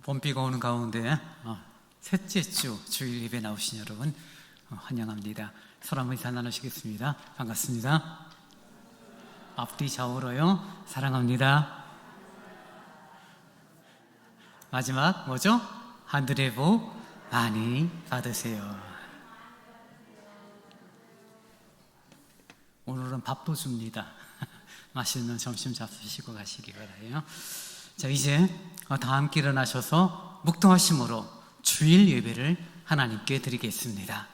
봄비가 오는 가운데 셋째 주 주일 예배 나오신 여러분 환영합니다. 서로 한번 인사 나누시겠습니다. 반갑습니다. 앞뒤 좌우로요. 사랑합니다. 마지막 뭐죠? 하늘의 복 많이 받으세요. 오늘은 밥도 줍니다. 맛있는 점심 잡수시고 가시기 바라요. 자, 이제 다 함께 일어나셔서 묵통하심으로 주일 예배를 하나님께 드리겠습니다.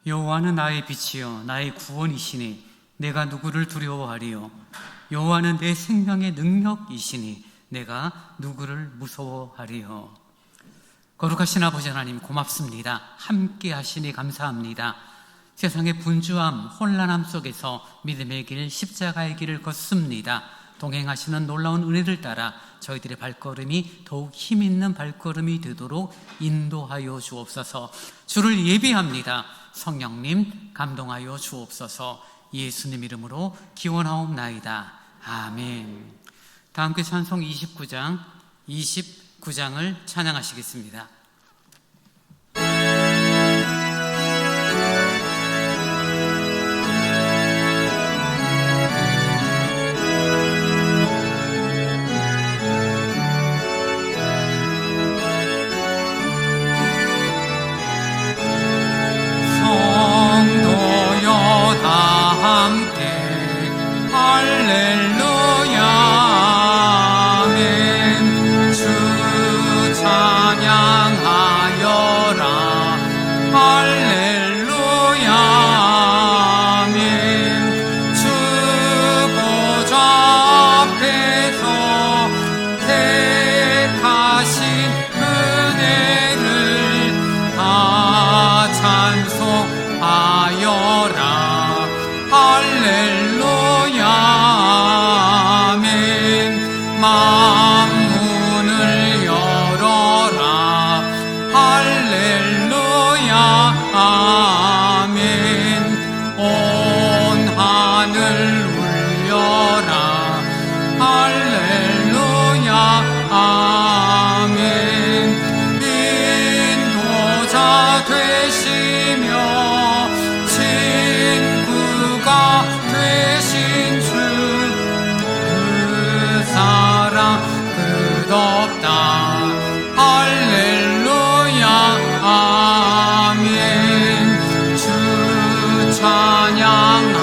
여호와는 나의 빛이요 나의 구원이시니 내가 누구를 두려워하리요. 여호와는 내 생명의 능력이시니 내가 누구를 무서워하리요. 거룩하신 아버지 하나님 고맙습니다. 함께 하시니 감사합니다. 세상의 분주함, 혼란함 속에서 믿음의 길, 십자가의 길을 걷습니다. 동행하시는 놀라운 은혜를 따라 저희들의 발걸음이 더욱 힘있는 발걸음이 되도록 인도하여 주옵소서. 주를 예배합니다. 성령님 감동하여 주옵소서. 예수님 이름으로 기원하옵나이다. 아멘. 다 함께 찬송 29장을 찬양하시겠습니다. 할렐루야 아멘. 주 찬양하여라 할렐루야 아멘. 주 보좌 앞에서 택하신 은혜를 다 찬송하여라 할렐루야 아멘. 만문을 열어라 할렐루야 아멘. 온 하늘 울려라 할렐루야 아멘. 인도자 되시며 되신 주 그 사랑 끝없다 할렐루야 아멘. 주 찬양하여라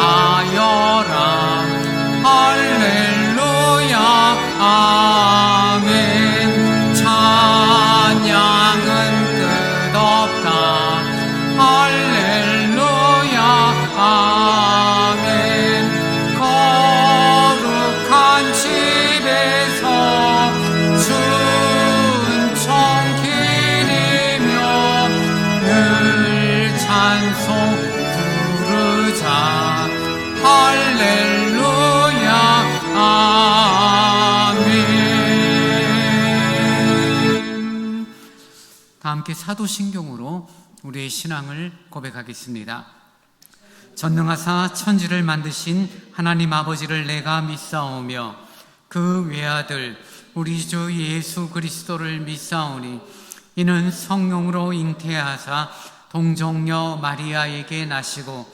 할렐루야 아멘. 찬양은 끝없다 할렐루야 아멘. 거룩한 집에서 순종 기리며 늘 찬송 부르자 할렐루야 아멘. 다 함께 사도신경으로 우리의 신앙을 고백하겠습니다. 전능하사 천지를 만드신 하나님 아버지를 내가 믿사오며 그 외아들 우리 주 예수 그리스도를 믿사오니 이는 성령으로 잉태하사 동정녀 마리아에게 나시고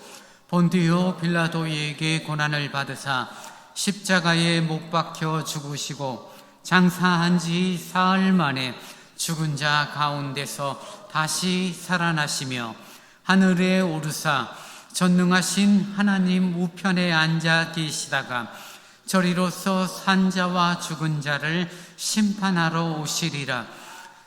본디오 빌라도에게 고난을 받으사 십자가에 못 박혀 죽으시고 장사한 지 사흘 만에 죽은 자 가운데서 다시 살아나시며 하늘에 오르사 전능하신 하나님 우편에 앉아 계시다가 저리로서 산자와 죽은 자를 심판하러 오시리라.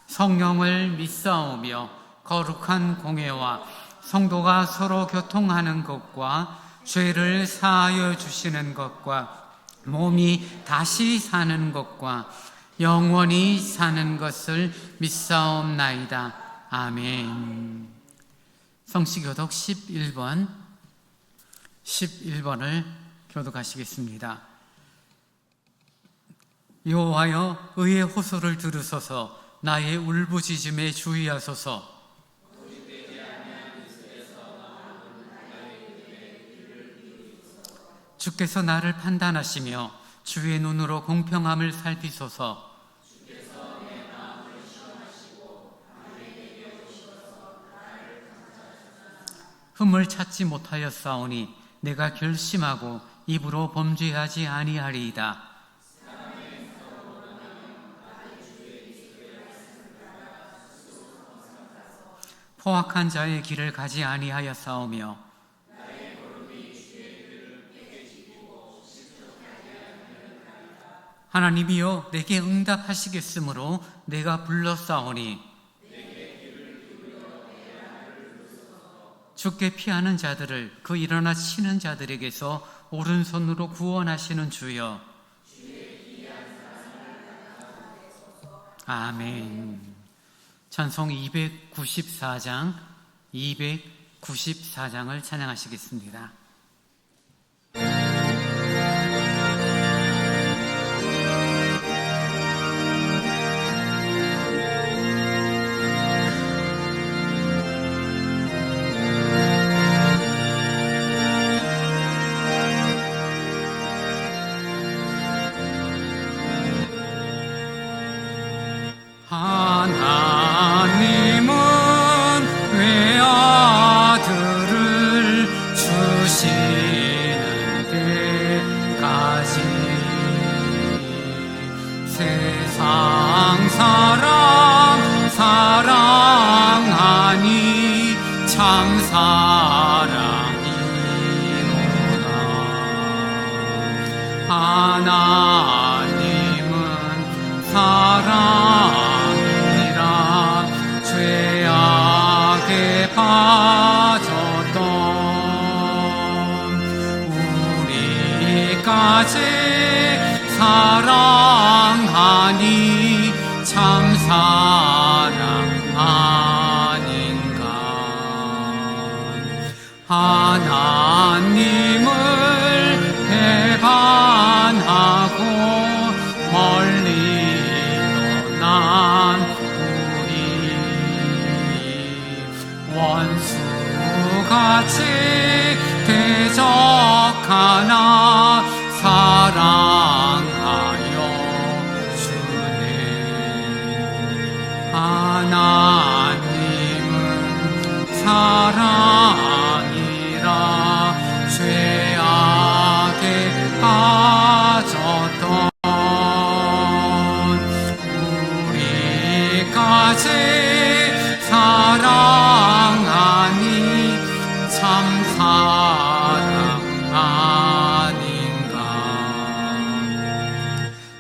성령을 믿사오며 거룩한 공회와 성도가 서로 교통하는 것과 죄를 사하여 주시는 것과 몸이 다시 사는 것과 영원히 사는 것을 믿사옵나이다. 아멘. 성시교독 11번을 교독하시겠습니다. 여호와여, 의의 호소를 들으소서. 나의 울부짖음에 주의하소서. 주께서 나를 판단하시며 주의 눈으로 공평함을 살피소서. 흠을 찾지 못하였사오니 내가 결심하고 입으로 범죄하지 아니하리이다. 포악한 자의 길을 가지 아니하였사오며 하나님이여, 내게 응답하시겠으므로 내가 불렀사오니 주께 피하는 자들을 그 일어나 치는 자들에게서 오른손으로 구원하시는 주여. 아멘. 찬송 294장을 찬양하시겠습니다. 하나님은 외아들을 주시는 때까지 세상 사랑하니 참 사랑이로다. 하나님은 사랑이라 죄악에 빠졌던 우리까지 사랑하니 참 사랑 아닌가. 하나님을 배반하고 멀리 떠난 우리 원수같이 대적하나 사랑하여 주네. 하나님은 사랑이라 죄악에 빠졌던 우리까지 사랑하니 참 사랑 아닌가.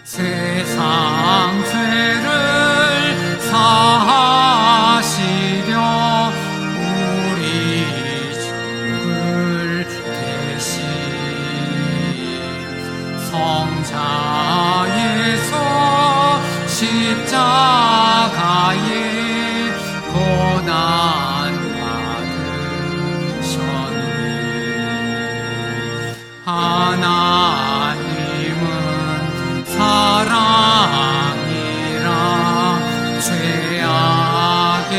세상 죄를 사하시려 우리 죽을 대신 성자 예수 십자가에 고난 받으셨네. 하나님은 사랑이라 죄악에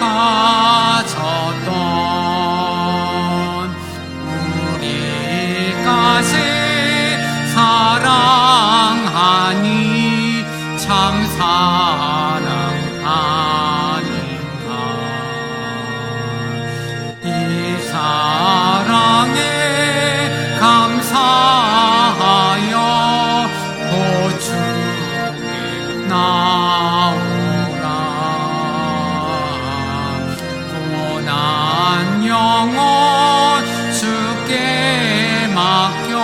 빠졌던 우리까지 사랑하니 참 사랑 아닌가. 이 사랑에 감사하여 보주께 나오라. 고난 영혼 주께 맡겨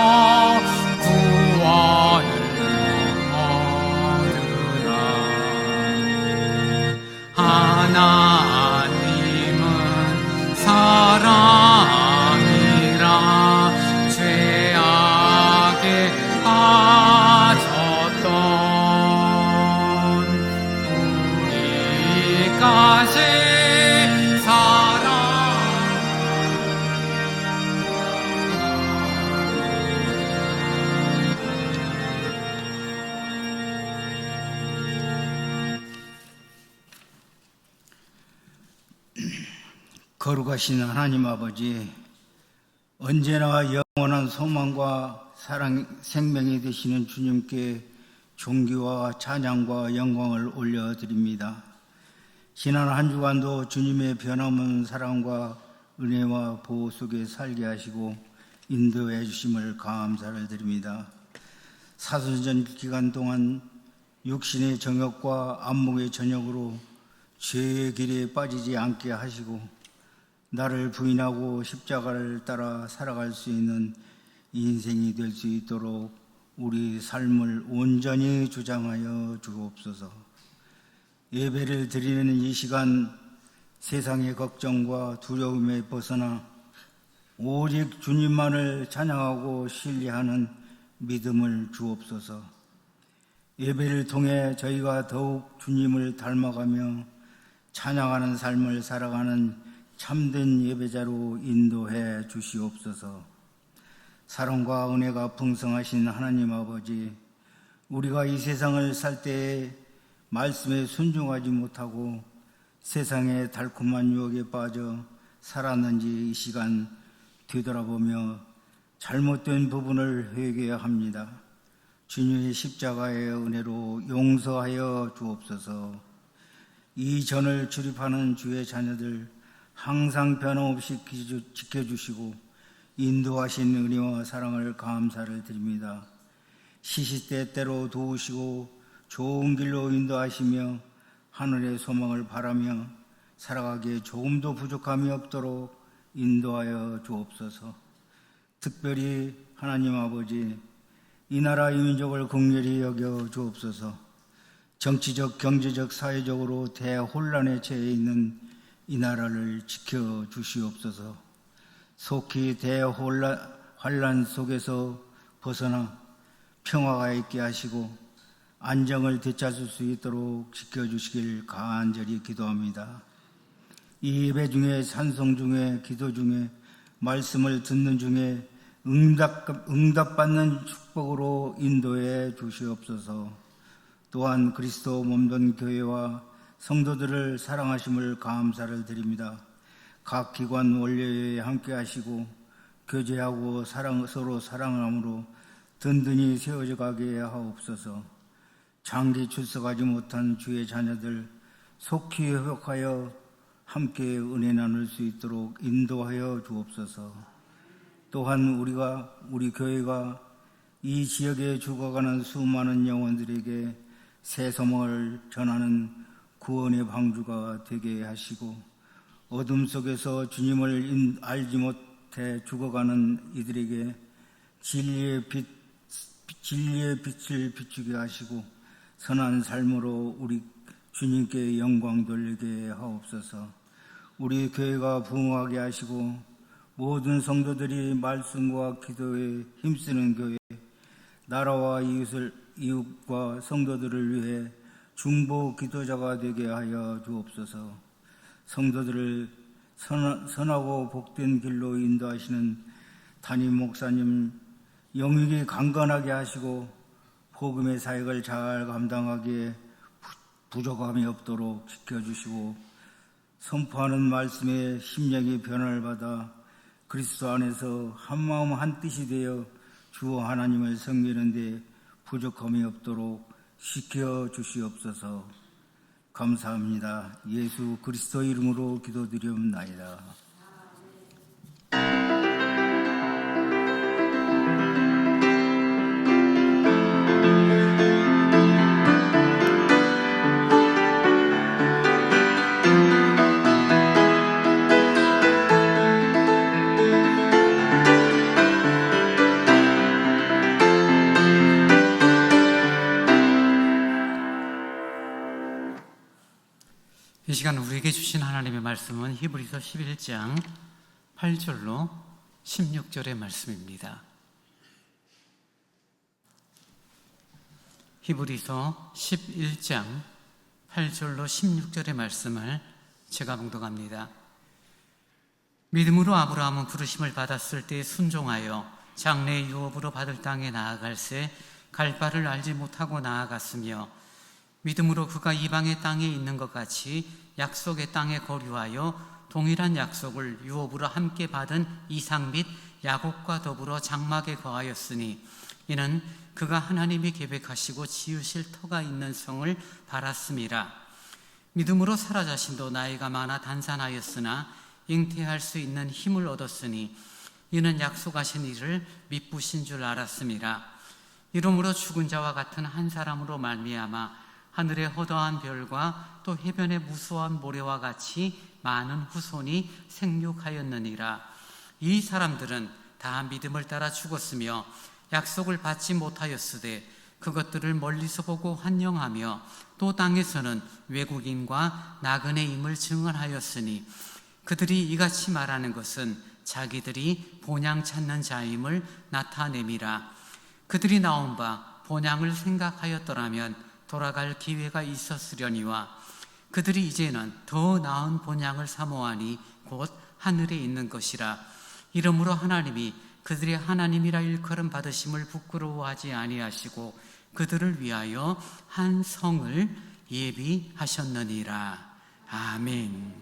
구원을 얻으라. 하나님은 사랑이라 죄악에 빠졌던 거룩하신 하나님 아버지, 언제나 영원한 소망과 사랑, 생명이 되시는 주님께 존귀와 찬양과 영광을 올려드립니다. 지난 한 주간도 주님의 변함없는 사랑과 은혜와 보호 속에 살게 하시고 인도해 주심을 감사를 드립니다. 사순전 기간 동안 육신의 정욕과 안목의 전욕으로 죄의 길에 빠지지 않게 하시고 나를 부인하고 십자가를 따라 살아갈 수 있는 인생이 될 수 있도록 우리 삶을 온전히 주장하여 주옵소서. 예배를 드리는 이 시간 세상의 걱정과 두려움에 벗어나 오직 주님만을 찬양하고 신뢰하는 믿음을 주옵소서. 예배를 통해 저희가 더욱 주님을 닮아가며 찬양하는 삶을 살아가는 참된 예배자로 인도해 주시옵소서. 사랑과 은혜가 풍성하신 하나님 아버지, 우리가 이 세상을 살 때에 말씀에 순종하지 못하고 세상의 달콤한 유혹에 빠져 살았는지 이 시간 되돌아보며 잘못된 부분을 회개해야 합니다. 주님의 십자가의 은혜로 용서하여 주옵소서. 이 전을 출입하는 주의 자녀들 항상 변함없이 지켜주시고 인도하신 은혜와 사랑을 감사를 드립니다. 시시때때로 도우시고 좋은 길로 인도하시며 하늘의 소망을 바라며 살아가기에 조금도 부족함이 없도록 인도하여 주옵소서. 특별히 하나님 아버지, 이 나라 이 민족을 긍휼히 여겨 주옵소서. 정치적, 경제적, 사회적으로 대혼란에 처해 있는 이 나라를 지켜 주시옵소서. 속히 대환란 속에서 벗어나 평화가 있게 하시고 안정을 되찾을 수 있도록 지켜주시길 간절히 기도합니다. 이 예배 중에, 찬송 중에, 기도 중에, 말씀을 듣는 중에 응답받는 축복으로 인도해 주시옵소서. 또한 그리스도 몸된 교회와 성도들을 사랑하심을 감사를 드립니다. 각 기관 원료에 함께 하시고 교제하고 서로 사랑함으로 든든히 세워져 가게 하옵소서. 장기 출석하지 못한 주의 자녀들 속히 회복하여 함께 은혜 나눌 수 있도록 인도하여 주옵소서. 또한 우리 교회가 이 지역에 죽어가는 수많은 영혼들에게 새 소망을 전하는 구원의 방주가 되게 하시고 어둠 속에서 주님을 알지 못해 죽어가는 이들에게 진리의 빛을 비추게 하시고 선한 삶으로 우리 주님께 영광 돌리게 하옵소서. 우리 교회가 부흥하게 하시고 모든 성도들이 말씀과 기도에 힘쓰는 교회, 나라와 이웃과 성도들을 위해 중보 기도자가 되게 하여 주옵소서. 성도들을 선하고 복된 길로 인도하시는 담임 목사님 영육이 강건하게 하시고 복음의 사역을 잘 감당하기에 부족함이 없도록 지켜주시고 선포하는 말씀에 심령이 변화를 받아 그리스도 안에서 한마음 한뜻이 되어 주 하나님을 섬기는 데 부족함이 없도록 지켜주시옵소서. 감사합니다. 예수 그리스도 이름으로 기도드리옵나이다. 이 시간 우리에게 주신 하나님의 말씀은 히브리서 11장 8절로 16절의 말씀입니다. 히브리서 11장 8절로 16절의 말씀을 제가 봉독합니다. 믿음으로 아브라함은 부르심을 받았을 때 순종하여 장래의 유업으로 받을 땅에 나아갈새 갈 바를 알지 못하고 나아갔으며 믿음으로 그가 이방의 땅에 있는 것 같이 약속의 땅에 거류하여 동일한 약속을 유업으로 함께 받은 이삭 및 야곱과 더불어 장막에 거하였으니 이는 그가 하나님이 계획하시고 지으실 터가 있는 성을 바랐음이라. 믿음으로 사라 자신도 나이가 많아 단산하였으나 잉태할 수 있는 힘을 얻었으니 이는 약속하신 이를 미쁘신 줄 알았음이라. 이러므로 죽은 자와 같은 한 사람으로 말미암아 하늘의 허다한 별과 또 해변의 무수한 모래와 같이 많은 후손이 생육하였느니라. 이 사람들은 다 믿음을 따라 죽었으며 약속을 받지 못하였으되 그것들을 멀리서 보고 환영하며 또 땅에서는 외국인과 나그네임을 증언하였으니 그들이 이같이 말하는 것은 자기들이 본향 찾는 자임을 나타냄이라. 그들이 나온 바 본향을 생각하였더라면 돌아갈 기회가 있었으려니와 그들이 이제는 더 나은 본향을 사모하니 곧 하늘에 있는 것이라. 이러므로 하나님이 그들의 하나님이라 일컬음 받으심을 부끄러워하지 아니하시고 그들을 위하여 한 성을 예비하셨느니라. 아멘.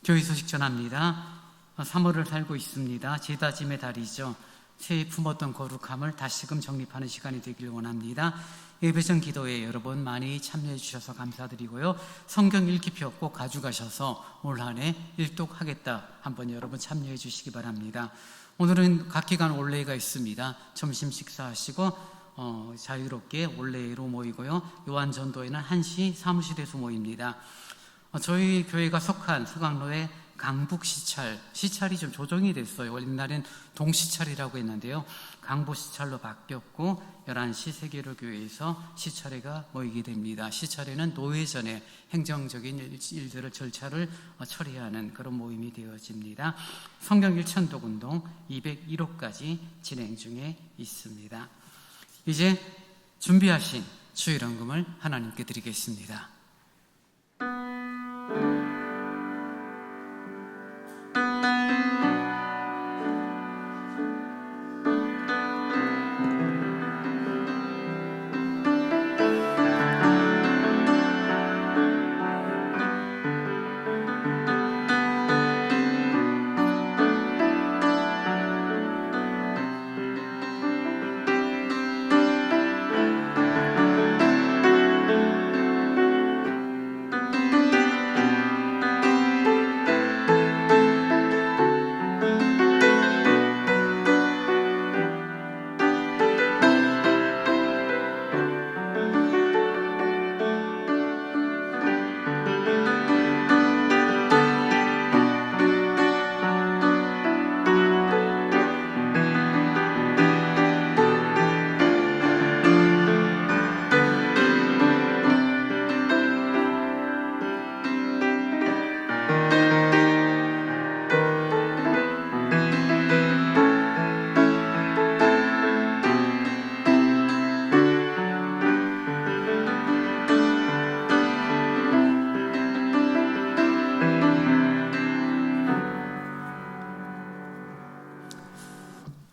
교회 소식 전합니다. 3월을 살고 있습니다. 제다짐의 달이죠. 새해 품었던 거룩함을 다시금 정립하는 시간이 되길 원합니다. 예배전 기도에 여러분 많이 참여해 주셔서 감사드리고요. 성경 읽기표 꼭 가져가셔서 올 한 해 일독하겠다 한번 여러분 참여해 주시기 바랍니다. 오늘은 각 기관 올레가 있습니다. 점심 식사하시고 자유롭게 올레로 모이고요. 요한전도에는 1시 사무실에서 모입니다. 저희 교회가 속한 서강로의 강북 시찰이 좀 조정이 됐어요. 옛날엔 동시찰이라고 했는데요. 강북 시찰로 바뀌었고 11시 세계로교회에서 시찰회가 모이게 됩니다. 시찰회는 노회전의 행정적인 일들을 절차를 처리하는 그런 모임이 되어집니다. 성경 일천독 운동 201호까지 진행 중에 있습니다. 이제 준비하신 주일헌금을 하나님께 드리겠습니다.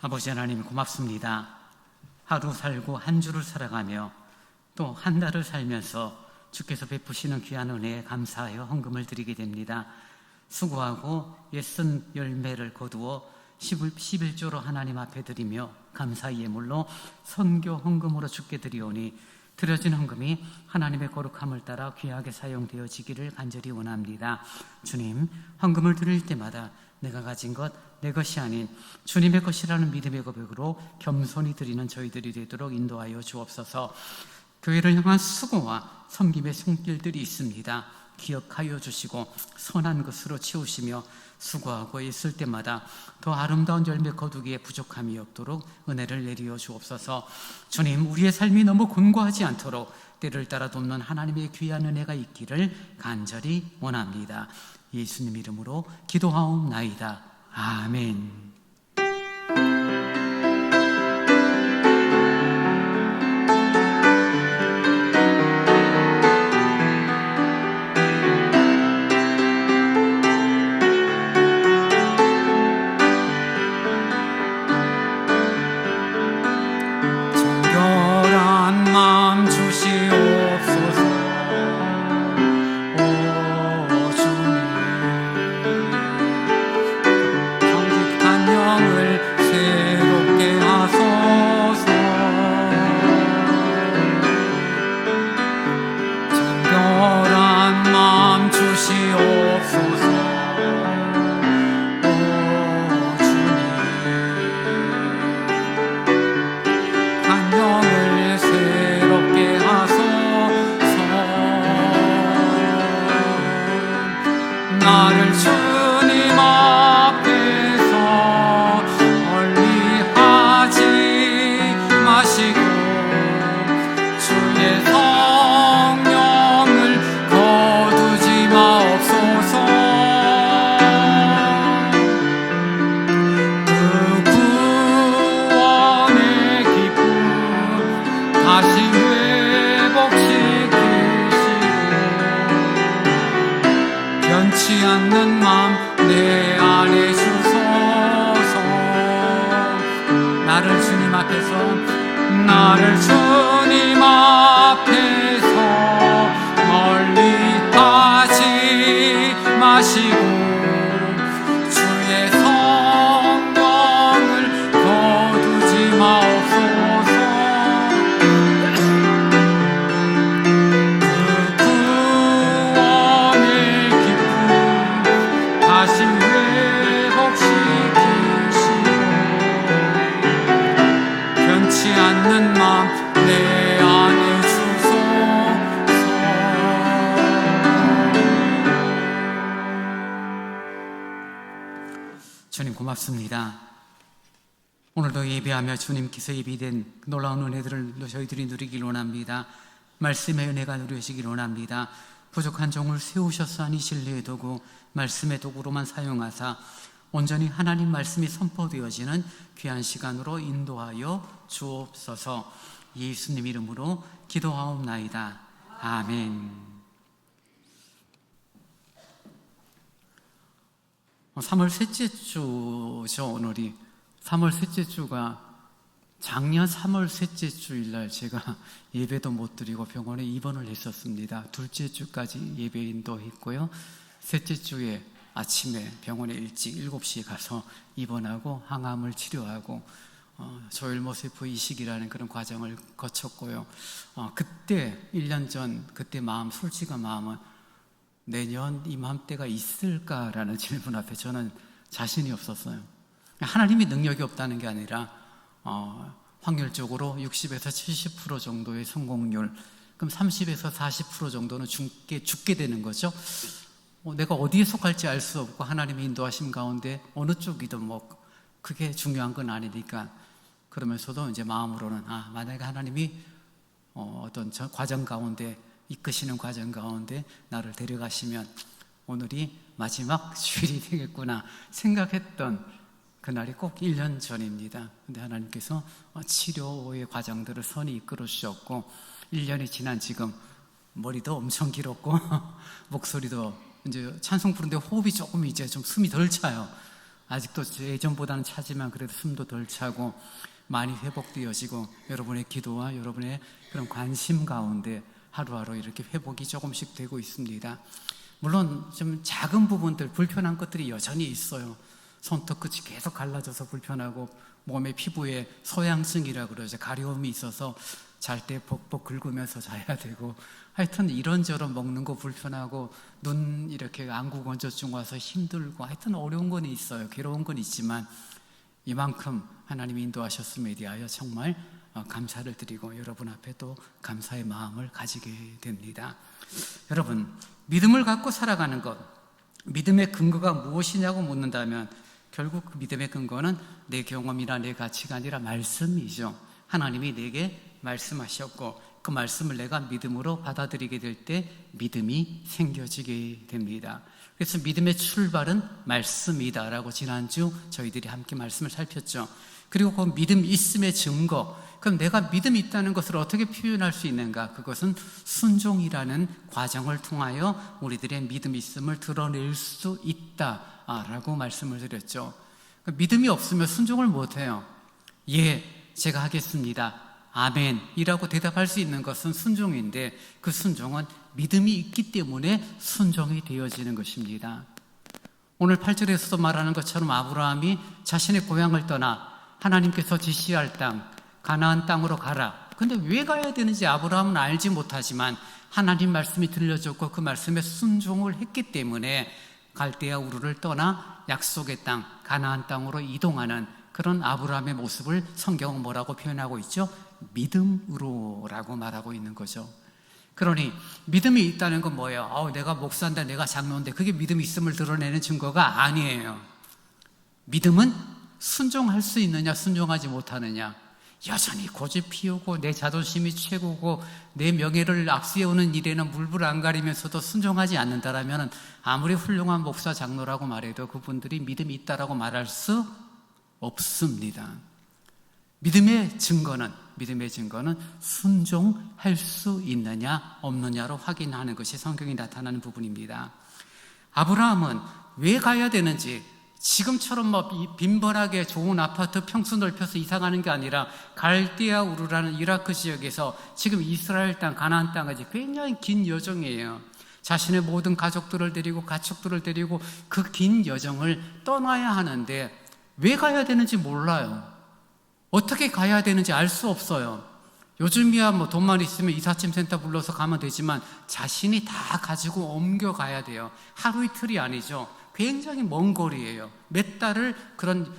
아버지 하나님 고맙습니다. 하루 살고 한 주를 살아가며 또 한 달을 살면서 주께서 베푸시는 귀한 은혜에 감사하여 헌금을 드리게 됩니다. 수고하고 예쓴 열매를 거두어 11조로 하나님 앞에 드리며 감사의 예물로 선교 헌금으로 주께 드리오니 드려진 헌금이 하나님의 거룩함을 따라 귀하게 사용되어지기를 간절히 원합니다. 주님, 헌금을 드릴 때마다 내가 가진 것, 내 것이 아닌 주님의 것이라는 믿음의 고백으로 겸손히 드리는 저희들이 되도록 인도하여 주옵소서. 교회를 향한 수고와 섬김의 손길들이 있습니다. 기억하여 주시고 선한 것으로 채우시며 수고하고 있을 때마다 더 아름다운 열매 거두기에 부족함이 없도록 은혜를 내리어 주옵소서. 주님, 우리의 삶이 너무 곤고하지 않도록 때를 따라 돕는 하나님의 귀한 은혜가 있기를 간절히 원합니다. 예수님 이름으로 기도하옵나이다. 아멘. 정결한 마음 주시옵소서. 오 주님, 주시옵소서. 오 주님, 간영을 새롭게 하소서. 나를 주님 앞에서 멀리 하지 마시고 주의 성령을 거두지 마옵소서. 그 구원의 기쁨 다시 회복시키시고 변치 않는 마음 내 안에 주소서. 나를 주님 앞에서 멀리 하지 마시고 주의 성령을 거두지 마옵소서. 그 구원의 기쁨 다시 회복시키시고 변치 않는 마음 내 안에 주소서. 주님 고맙습니다. 오늘도 예배하며 주님께서 예비된 놀라운 은혜들을 저희들이 누리길 원합니다. 말씀의 은혜가 누려지길 원합니다. 부족한 종을 세우셨사니 진리의 도구, 말씀의 도구로만 사용하사 온전히 하나님 말씀이 선포되어지는 귀한 시간으로 인도하여 주옵소서. 예수님 이름으로 기도하옵나이다. 아멘. 3월 셋째 주죠. 오늘이 3월 셋째 주가 작년 3월 셋째 주일날 제가 예배도 못 드리고 병원에 입원을 했었습니다. 둘째 주까지 예배 인도했고요. 셋째 주에 아침에 병원에 일찍 7시에 가서 입원하고 항암을 치료하고 조혈모세포 이식이라는 그런 과정을 거쳤고요. 그때 1년 전 그때 솔직한 마음은 내년 이맘때가 있을까라는 질문 앞에 저는 자신이 없었어요. 하나님이 능력이 없다는 게 아니라 확률적으로 60에서 70% 정도의 성공률, 그럼 30에서 40% 정도는 죽게 되는 거죠. 내가 어디에 속할지 알 수 없고 하나님의 인도하심 가운데 어느 쪽이든 그게 중요한 건 아니니까. 그러면서도 이제 마음으로는 만약에 하나님이 어떤 과정 가운데 이끄시는 과정 가운데 나를 데려가시면 오늘이 마지막 주일이 되겠구나 생각했던 그날이 꼭 1년 전입니다. 근데 하나님께서 치료의 과정들을 선히 이끌어 주셨고 1년이 지난 지금 머리도 엄청 길었고 목소리도 이제 찬송 부르는데 호흡이 조금 이제 좀 숨이 덜 차요. 아직도 예전보다는 차지만 그래도 숨도 덜 차고 많이 회복되어지고 여러분의 기도와 여러분의 그런 관심 가운데 하루하루 이렇게 회복이 조금씩 되고 있습니다. 물론 좀 작은 부분들, 불편한 것들이 여전히 있어요. 손톱 끝이 계속 갈라져서 불편하고 몸의 피부에 소양증이라고 그러죠. 가려움이 있어서 잘 때 벅벅 긁으면서 자야 되고 하여튼 이런저런 먹는 거 불편하고 눈 이렇게 안구 건조증 와서 힘들고 하여튼 어려운 건 있어요. 괴로운 건 있지만 이만큼 하나님이 인도하셨음에 대하여 정말 감사를 드리고 여러분 앞에 또 감사의 마음을 가지게 됩니다. 여러분, 믿음을 갖고 살아가는 것, 믿음의 근거가 무엇이냐고 묻는다면 결국 그 믿음의 근거는 내 경험이나 내 가치가 아니라 말씀이죠. 하나님이 내게 말씀하셨고 그 말씀을 내가 믿음으로 받아들이게 될 때 믿음이 생겨지게 됩니다. 그래서 믿음의 출발은 말씀이다라고 지난주 저희들이 함께 말씀을 살폈죠. 그리고 그 믿음 있음의 증거, 그럼 내가 믿음이 있다는 것을 어떻게 표현할 수 있는가? 그것은 순종이라는 과정을 통하여 우리들의 믿음 있음을 드러낼 수 있다라고 말씀을 드렸죠. 믿음이 없으면 순종을 못해요. 예, 제가 하겠습니다. 아멘 이라고 대답할 수 있는 것은 순종인데 그 순종은 믿음이 있기 때문에 순종이 되어지는 것입니다. 오늘 8절에서도 말하는 것처럼 아브라함이 자신의 고향을 떠나 하나님께서 지시할 땅 가나안 땅으로 가라, 근데 왜 가야 되는지 아브라함은 알지 못하지만 하나님 말씀이 들려줬고 그 말씀에 순종을 했기 때문에 갈대아 우르를 떠나 약속의 땅 가나안 땅으로 이동하는 그런 아브라함의 모습을 성경은 뭐라고 표현하고 있죠? 믿음으로라고 말하고 있는 거죠. 그러니 믿음이 있다는 건 뭐예요? 내가 목사인데 내가 장로인데 그게 믿음이 있음을 드러내는 증거가 아니에요. 믿음은 순종할 수 있느냐 순종하지 못하느냐, 여전히 고집 피우고 내 자존심이 최고고 내 명예를 앞세우는 일에는 물불 안 가리면서도 순종하지 않는다라면 아무리 훌륭한 목사 장로라고 말해도 그분들이 믿음이 있다라고 말할 수 없습니다. 믿음의 증거는 순종할 수 있느냐 없느냐로 확인하는 것이 성경이 나타나는 부분입니다. 아브라함은 왜 가야 되는지, 지금처럼 빈번하게 좋은 아파트 평수 넓혀서 이사 가는 게 아니라 갈대아 우르라는 이라크 지역에서 지금 이스라엘 땅 가나안 땅까지 굉장히 긴 여정이에요. 자신의 모든 가족들을 데리고 가축들을 데리고 그 긴 여정을 떠나야 하는데 왜 가야 되는지 몰라요. 어떻게 가야 되는지 알 수 없어요. 요즘이야 돈만 있으면 이삿짐 센터 불러서 가면 되지만 자신이 다 가지고 옮겨가야 돼요. 하루 이틀이 아니죠. 굉장히 먼 거리예요. 몇 달을 그런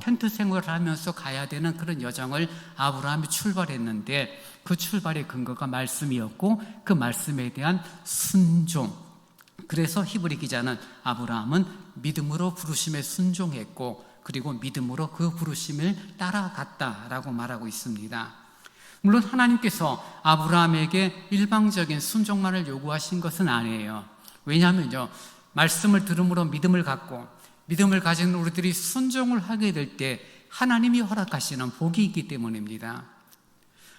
텐트 생활을 하면서 가야 되는 그런 여정을 아브라함이 출발했는데 그 출발의 근거가 말씀이었고 그 말씀에 대한 순종. 그래서 히브리 기자는 아브라함은 믿음으로 부르심에 순종했고 그리고 믿음으로 그 부르심을 따라갔다라고 말하고 있습니다. 물론 하나님께서 아브라함에게 일방적인 순종만을 요구하신 것은 아니에요. 왜냐하면요, 말씀을 들음으로 믿음을 갖고 믿음을 가진 우리들이 순종을 하게 될 때 하나님이 허락하시는 복이 있기 때문입니다.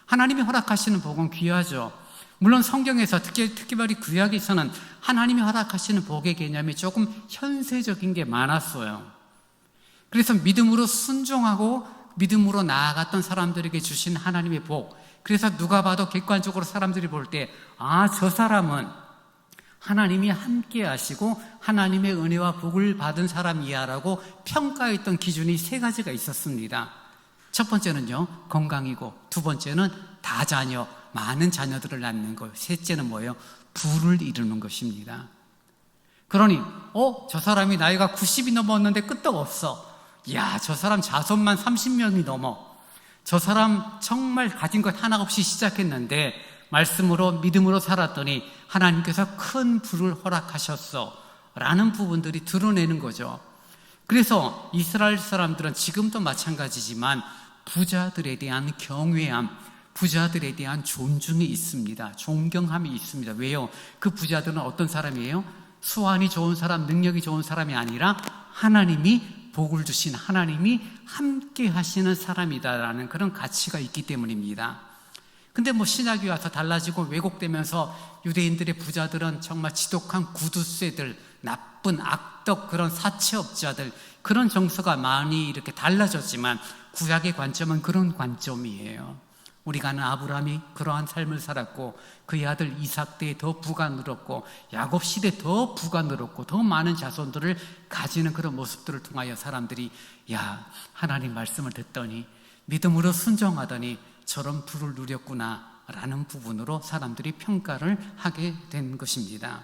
하나님이 허락하시는 복은 귀하죠. 물론 성경에서 특별히 구약에서는 하나님이 허락하시는 복의 개념이 조금 현세적인 게 많았어요. 그래서 믿음으로 순종하고 믿음으로 나아갔던 사람들에게 주신 하나님의 복, 그래서 누가 봐도 객관적으로 사람들이 볼 때 저 사람은 하나님이 함께 하시고 하나님의 은혜와 복을 받은 사람이야라고 평가했던 기준이 세 가지가 있었습니다. 첫 번째는요, 건강이고, 두 번째는 다자녀, 많은 자녀들을 낳는 것, 셋째는 뭐예요? 부를 이루는 것입니다. 그러니 저 사람이 나이가 90이 넘었는데 끄떡없어. 저 사람 자손만 30명이 넘어. 저 사람 정말 가진 것 하나 없이 시작했는데 말씀으로 믿음으로 살았더니 하나님께서 큰 부를 허락하셨어 라는 부분들이 드러내는 거죠. 그래서 이스라엘 사람들은 지금도 마찬가지지만 부자들에 대한 경외함, 부자들에 대한 존중이 있습니다. 존경함이 있습니다. 왜요? 그 부자들은 어떤 사람이에요? 수완이 좋은 사람, 능력이 좋은 사람이 아니라 하나님이 복을 주신, 하나님이 함께 하시는 사람이다라는 그런 가치가 있기 때문입니다. 근데 신학이 와서 달라지고 왜곡되면서 유대인들의 부자들은 정말 지독한 구두쇠들, 나쁜 악덕 그런 사채업자들, 그런 정서가 많이 이렇게 달라졌지만 구약의 관점은 그런 관점이에요. 우리가 아는 아브라함이 그러한 삶을 살았고 그의 아들 이삭 때에 더 부가 늘었고 야곱 시대에 더 부가 늘었고 더 많은 자손들을 가지는 그런 모습들을 통하여 사람들이 하나님 말씀을 듣더니 믿음으로 순종하더니 저런 부를 누렸구나 라는 부분으로 사람들이 평가를 하게 된 것입니다.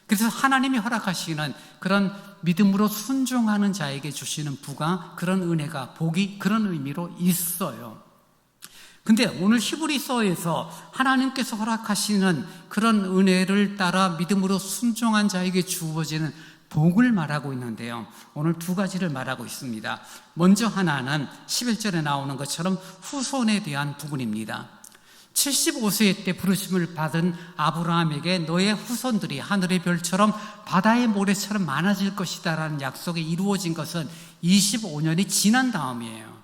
그래서 하나님이 허락하시는 그런 믿음으로 순종하는 자에게 주시는 부가, 그런 은혜가, 복이 그런 의미로 있어요. 근데 오늘 히브리서에서 하나님께서 허락하시는 그런 은혜를 따라 믿음으로 순종한 자에게 주어지는 복을 말하고 있는데요, 오늘 두 가지를 말하고 있습니다. 먼저 하나는 11절에 나오는 것처럼 후손에 대한 부분입니다. 75세 때 부르심을 받은 아브라함에게 너의 후손들이 하늘의 별처럼 바다의 모래처럼 많아질 것이다 라는 약속이 이루어진 것은 25년이 지난 다음이에요.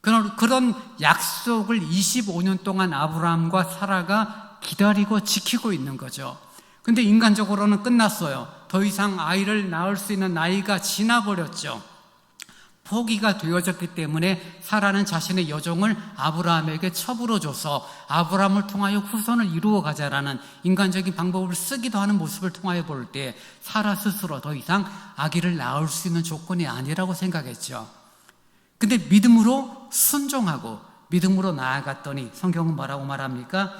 그런 약속을 25년 동안 아브라함과 사라가 기다리고 지키고 있는 거죠. 근데 인간적으로는 끝났어요. 더 이상 아이를 낳을 수 있는 나이가 지나버렸죠. 포기가 되어졌기 때문에 사라는 자신의 여종을 아브라함에게 첩으로 줘서 아브라함을 통하여 후손을 이루어 가자라는 인간적인 방법을 쓰기도 하는 모습을 통하여 볼 때 사라 스스로 더 이상 아기를 낳을 수 있는 조건이 아니라고 생각했죠. 근데 믿음으로 순종하고 믿음으로 나아갔더니 성경은 뭐라고 말합니까?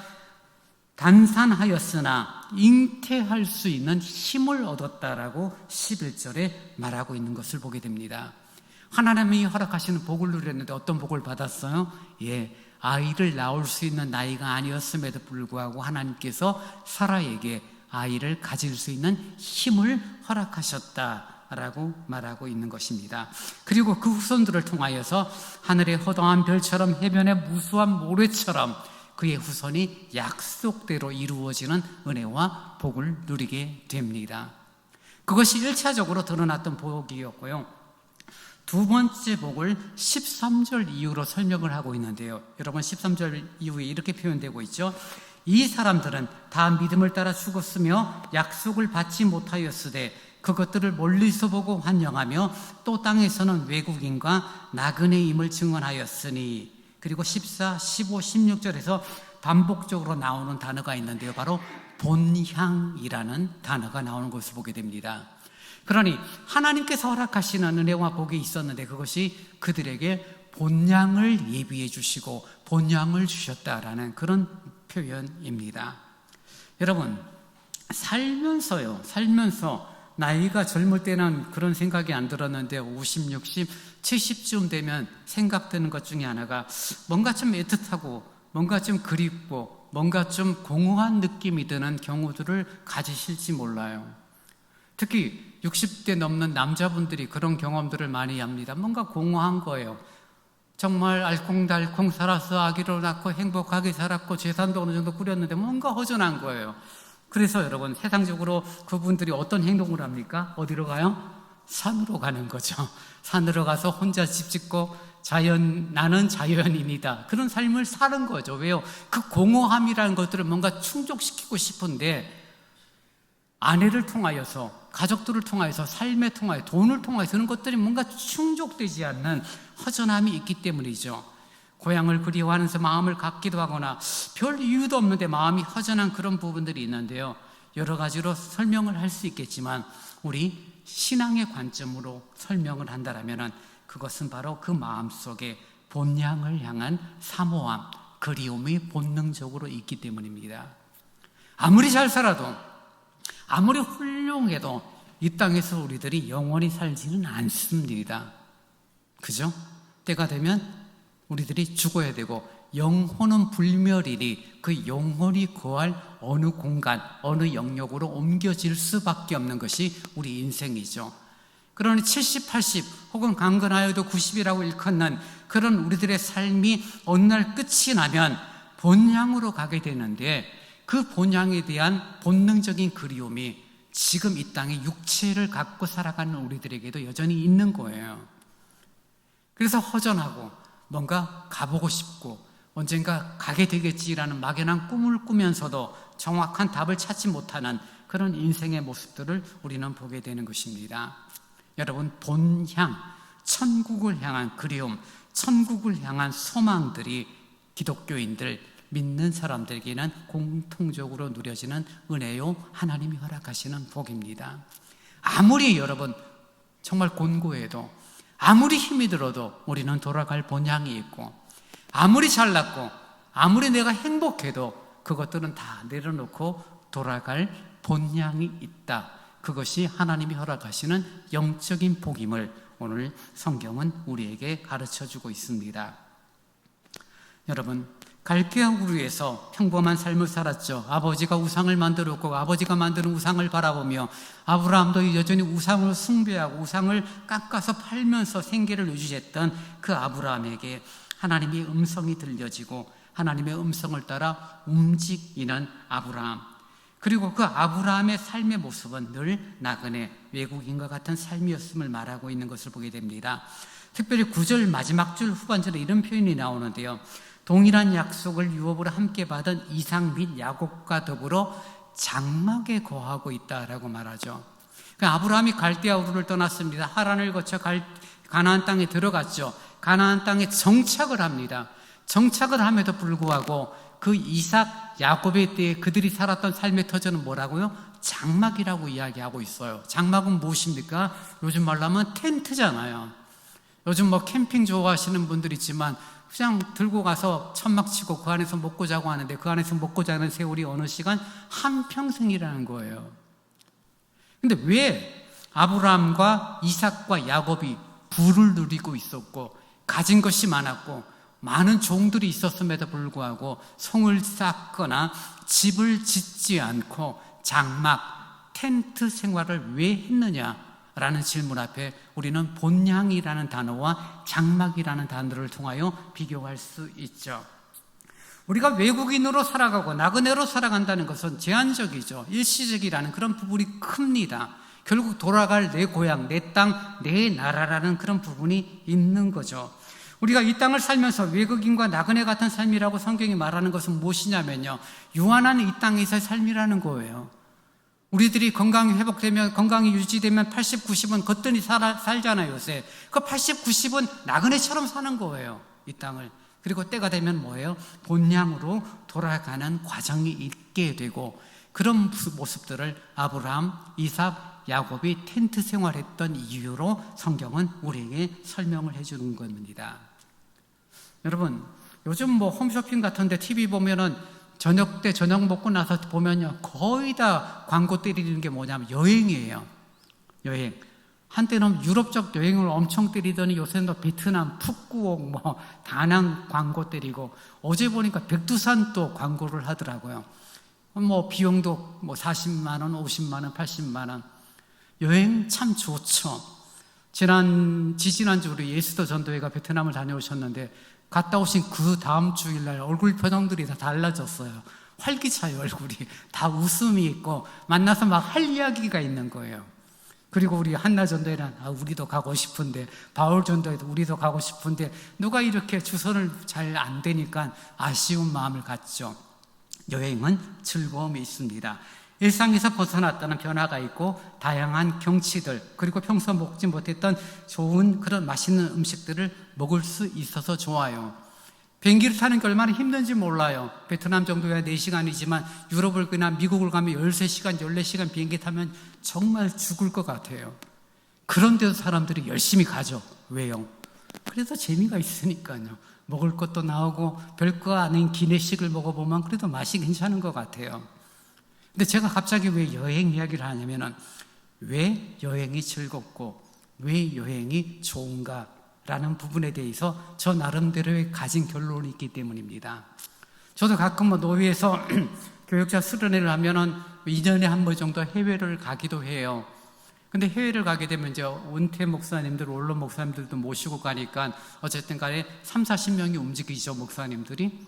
단산하였으나 잉태할 수 있는 힘을 얻었다라고 11절에 말하고 있는 것을 보게 됩니다. 하나님이 허락하시는 복을 누렸는데 어떤 복을 받았어요? 아이를 낳을 수 있는 나이가 아니었음에도 불구하고 하나님께서 사라에게 아이를 가질 수 있는 힘을 허락하셨다라고 말하고 있는 것입니다. 그리고 그 후손들을 통하여서 하늘의 허다한 별처럼 해변의 무수한 모래처럼 그의 후손이 약속대로 이루어지는 은혜와 복을 누리게 됩니다. 그것이 1차적으로 드러났던 복이었고요. 두 번째 복을 13절 이후로 설명을 하고 있는데요. 여러분 13절 이후에 이렇게 표현되고 있죠. 이 사람들은 다 믿음을 따라 죽었으며 약속을 받지 못하였으되 그것들을 멀리서 보고 환영하며 또 땅에서는 외국인과 나그네임을 증언하였으니. 그리고 14, 15, 16절에서 반복적으로 나오는 단어가 있는데요. 바로 본향이라는 단어가 나오는 것을 보게 됩니다. 그러니 하나님께서 허락하시는 은혜와 복이 있었는데 그것이 그들에게 본향을 예비해 주시고 본향을 주셨다라는 그런 표현입니다. 여러분, 살면서 나이가 젊을 때는 그런 생각이 안 들었는데 50, 60, 70쯤 되면 생각드는 것 중에 하나가 뭔가 좀 애틋하고 뭔가 좀 그립고 뭔가 좀 공허한 느낌이 드는 경우들을 가지실지 몰라요. 특히 60대 넘는 남자분들이 그런 경험들을 많이 합니다. 뭔가 공허한 거예요. 정말 알콩달콩 살아서 아기를 낳고 행복하게 살았고 재산도 어느 정도 꾸렸는데 뭔가 허전한 거예요. 그래서 여러분, 세상적으로 그분들이 어떤 행동을 합니까? 어디로 가요? 산으로 가는 거죠. 산으로 가서 혼자 집 짓고 나는 자연인이다, 그런 삶을 사는 거죠. 왜요? 그 공허함이라는 것들을 뭔가 충족시키고 싶은데 아내를 통하여서, 가족들을 통하여서, 삶에 통하여, 돈을 통하여서 그런 것들이 뭔가 충족되지 않는 허전함이 있기 때문이죠. 고향을 그리워하면서 마음을 갖기도 하거나 별 이유도 없는데 마음이 허전한 그런 부분들이 있는데요. 여러 가지로 설명을 할 수 있겠지만 우리 신앙의 관점으로 설명을 한다면 그것은 바로 그 마음속에 본향을 향한 사모함, 그리움이 본능적으로 있기 때문입니다. 아무리 잘 살아도, 아무리 훌륭해도 이 땅에서 우리들이 영원히 살지는 않습니다. 그죠? 때가 되면 우리들이 죽어야 되고 영혼은 불멸이니 그 영혼이 거할 어느 공간, 어느 영역으로 옮겨질 수밖에 없는 것이 우리 인생이죠. 그러니 70, 80 혹은 강건하여도 90이라고 일컫는 그런 우리들의 삶이 어느 날 끝이 나면 본향으로 가게 되는데 그 본향에 대한 본능적인 그리움이 지금 이 땅에 육체를 갖고 살아가는 우리들에게도 여전히 있는 거예요. 그래서 허전하고 뭔가 가보고 싶고 언젠가 가게 되겠지라는 막연한 꿈을 꾸면서도 정확한 답을 찾지 못하는 그런 인생의 모습들을 우리는 보게 되는 것입니다. 여러분, 본향, 천국을 향한 그리움, 천국을 향한 소망들이 기독교인들, 믿는 사람들에게는 공통적으로 누려지는 은혜요, 하나님이 허락하시는 복입니다. 아무리 여러분 정말 곤고해도, 아무리 힘이 들어도 우리는 돌아갈 본향이 있고, 아무리 잘났고 아무리 내가 행복해도 그것들은 다 내려놓고 돌아갈 본향이 있다. 그것이 하나님이 허락하시는 영적인 복임을 오늘 성경은 우리에게 가르쳐주고 있습니다. 여러분, 갈대아 우르에서 평범한 삶을 살았죠. 아버지가 우상을 만들었고 아버지가 만드는 우상을 바라보며 아브라함도 여전히 우상을 숭배하고 우상을 깎아서 팔면서 생계를 유지했던 그 아브라함에게 하나님의 음성이 들려지고 하나님의 음성을 따라 움직이는 아브라함, 그리고 그 아브라함의 삶의 모습은 늘 나그네, 외국인과 같은 삶이었음을 말하고 있는 것을 보게 됩니다. 특별히 9절 마지막 줄 후반절에 이런 표현이 나오는데요. 동일한 약속을 유업으로 함께 받은 이삭 및 야곱과 더불어 장막에 거하고 있다라고 말하죠. 아브라함이 갈대아 우르를 떠났습니다. 하란을 거쳐 가나안 땅에 들어갔죠. 가나안 땅에 정착을 합니다. 정착을 함에도 불구하고 그 이삭, 야곱의 때에 그들이 살았던 삶의 터전은 뭐라고요? 장막이라고 이야기하고 있어요. 장막은 무엇입니까? 요즘 말로 하면 텐트잖아요. 요즘 캠핑 좋아하시는 분들 있지만 그냥 들고 가서 천막 치고 그 안에서 먹고 자고 하는데 그 안에서 먹고 자는 세월이 어느 시간 한평생이라는 거예요. 근데 왜 아브라함과 이삭과 야곱이 부를 누리고 있었고 가진 것이 많았고 많은 종들이 있었음에도 불구하고 성을 쌓거나 집을 짓지 않고 장막, 텐트 생활을 왜 했느냐라는 질문 앞에 우리는 본향이라는 단어와 장막이라는 단어를 통하여 비교할 수 있죠. 우리가 외국인으로 살아가고 나그네로 살아간다는 것은 제한적이죠. 일시적이라는 그런 부분이 큽니다. 결국 돌아갈 내 고향, 내 땅, 내 나라라는 그런 부분이 있는 거죠. 우리가 이 땅을 살면서 외국인과 나그네 같은 삶이라고 성경이 말하는 것은 무엇이냐면요, 유한한 이 땅에서의 삶이라는 거예요. 우리들이 건강이 회복되면, 건강이 유지되면 80, 90은 거뜬히 살잖아요, 요새. 그 80, 90은 나그네처럼 사는 거예요, 이 땅을. 그리고 때가 되면 뭐예요? 본향으로 돌아가는 과정이 있게 되고, 그런 모습들을 아브라함, 이삭, 야곱이 텐트 생활했던 이유로 성경은 우리에게 설명을 해주는 겁니다. 여러분, 요즘 뭐 홈쇼핑 같은데 TV 보면은 저녁 때 저녁 먹고 나서 보면요, 거의 다 광고 때리는 게 뭐냐면 여행이에요. 여행. 한때는 유럽적 여행을 엄청 때리더니 요새는 베트남, 푸꾸옥, 뭐 다낭 광고 때리고, 어제 보니까 백두산도 광고를 하더라고요. 뭐 비용도 뭐 40만 원, 50만 원, 80만 원. 여행 참 좋죠. 지지난주 우리 예수도 전도회가 베트남을 다녀오셨는데 갔다 오신 그 다음 주일날 얼굴 표정들이 다 달라졌어요. 활기차요, 얼굴이. 다 웃음이 있고 만나서 막 할 이야기가 있는 거예요. 그리고 우리 한나 전도회는 우리도 가고 싶은데, 바울 전도회도 우리도 가고 싶은데 누가 이렇게 주선을 잘 안 되니까 아쉬운 마음을 갖죠. 여행은 즐거움이 있습니다. 일상에서 벗어났다는 변화가 있고 다양한 경치들, 그리고 평소 먹지 못했던 좋은 그런 맛있는 음식들을 먹을 수 있어서 좋아요. 비행기를 타는 게 얼마나 힘든지 몰라요. 베트남 정도야 4시간이지만 유럽을 가나 미국을 가면 13시간, 14시간 비행기 타면 정말 죽을 것 같아요. 그런데도 사람들이 열심히 가죠. 왜요? 그래서 재미가 있으니까요. 먹을 것도 나오고 별거 아닌 기내식을 먹어보면 그래도 맛이 괜찮은 것 같아요. 근데 제가 갑자기 왜 여행 이야기를 하냐면은, 왜 여행이 즐겁고 왜 여행이 좋은가라는 부분에 대해서 저 나름대로의 가진 결론이 있기 때문입니다. 저도 가끔 뭐 노회에서 교육자 수련회를 하면은 2년에 한 번 정도 해외를 가기도 해요. 근데 해외를 가게 되면 이제 은퇴 목사님들, 원로 목사님들도 모시고 가니까 어쨌든 간에 3, 40명이 움직이죠, 목사님들이.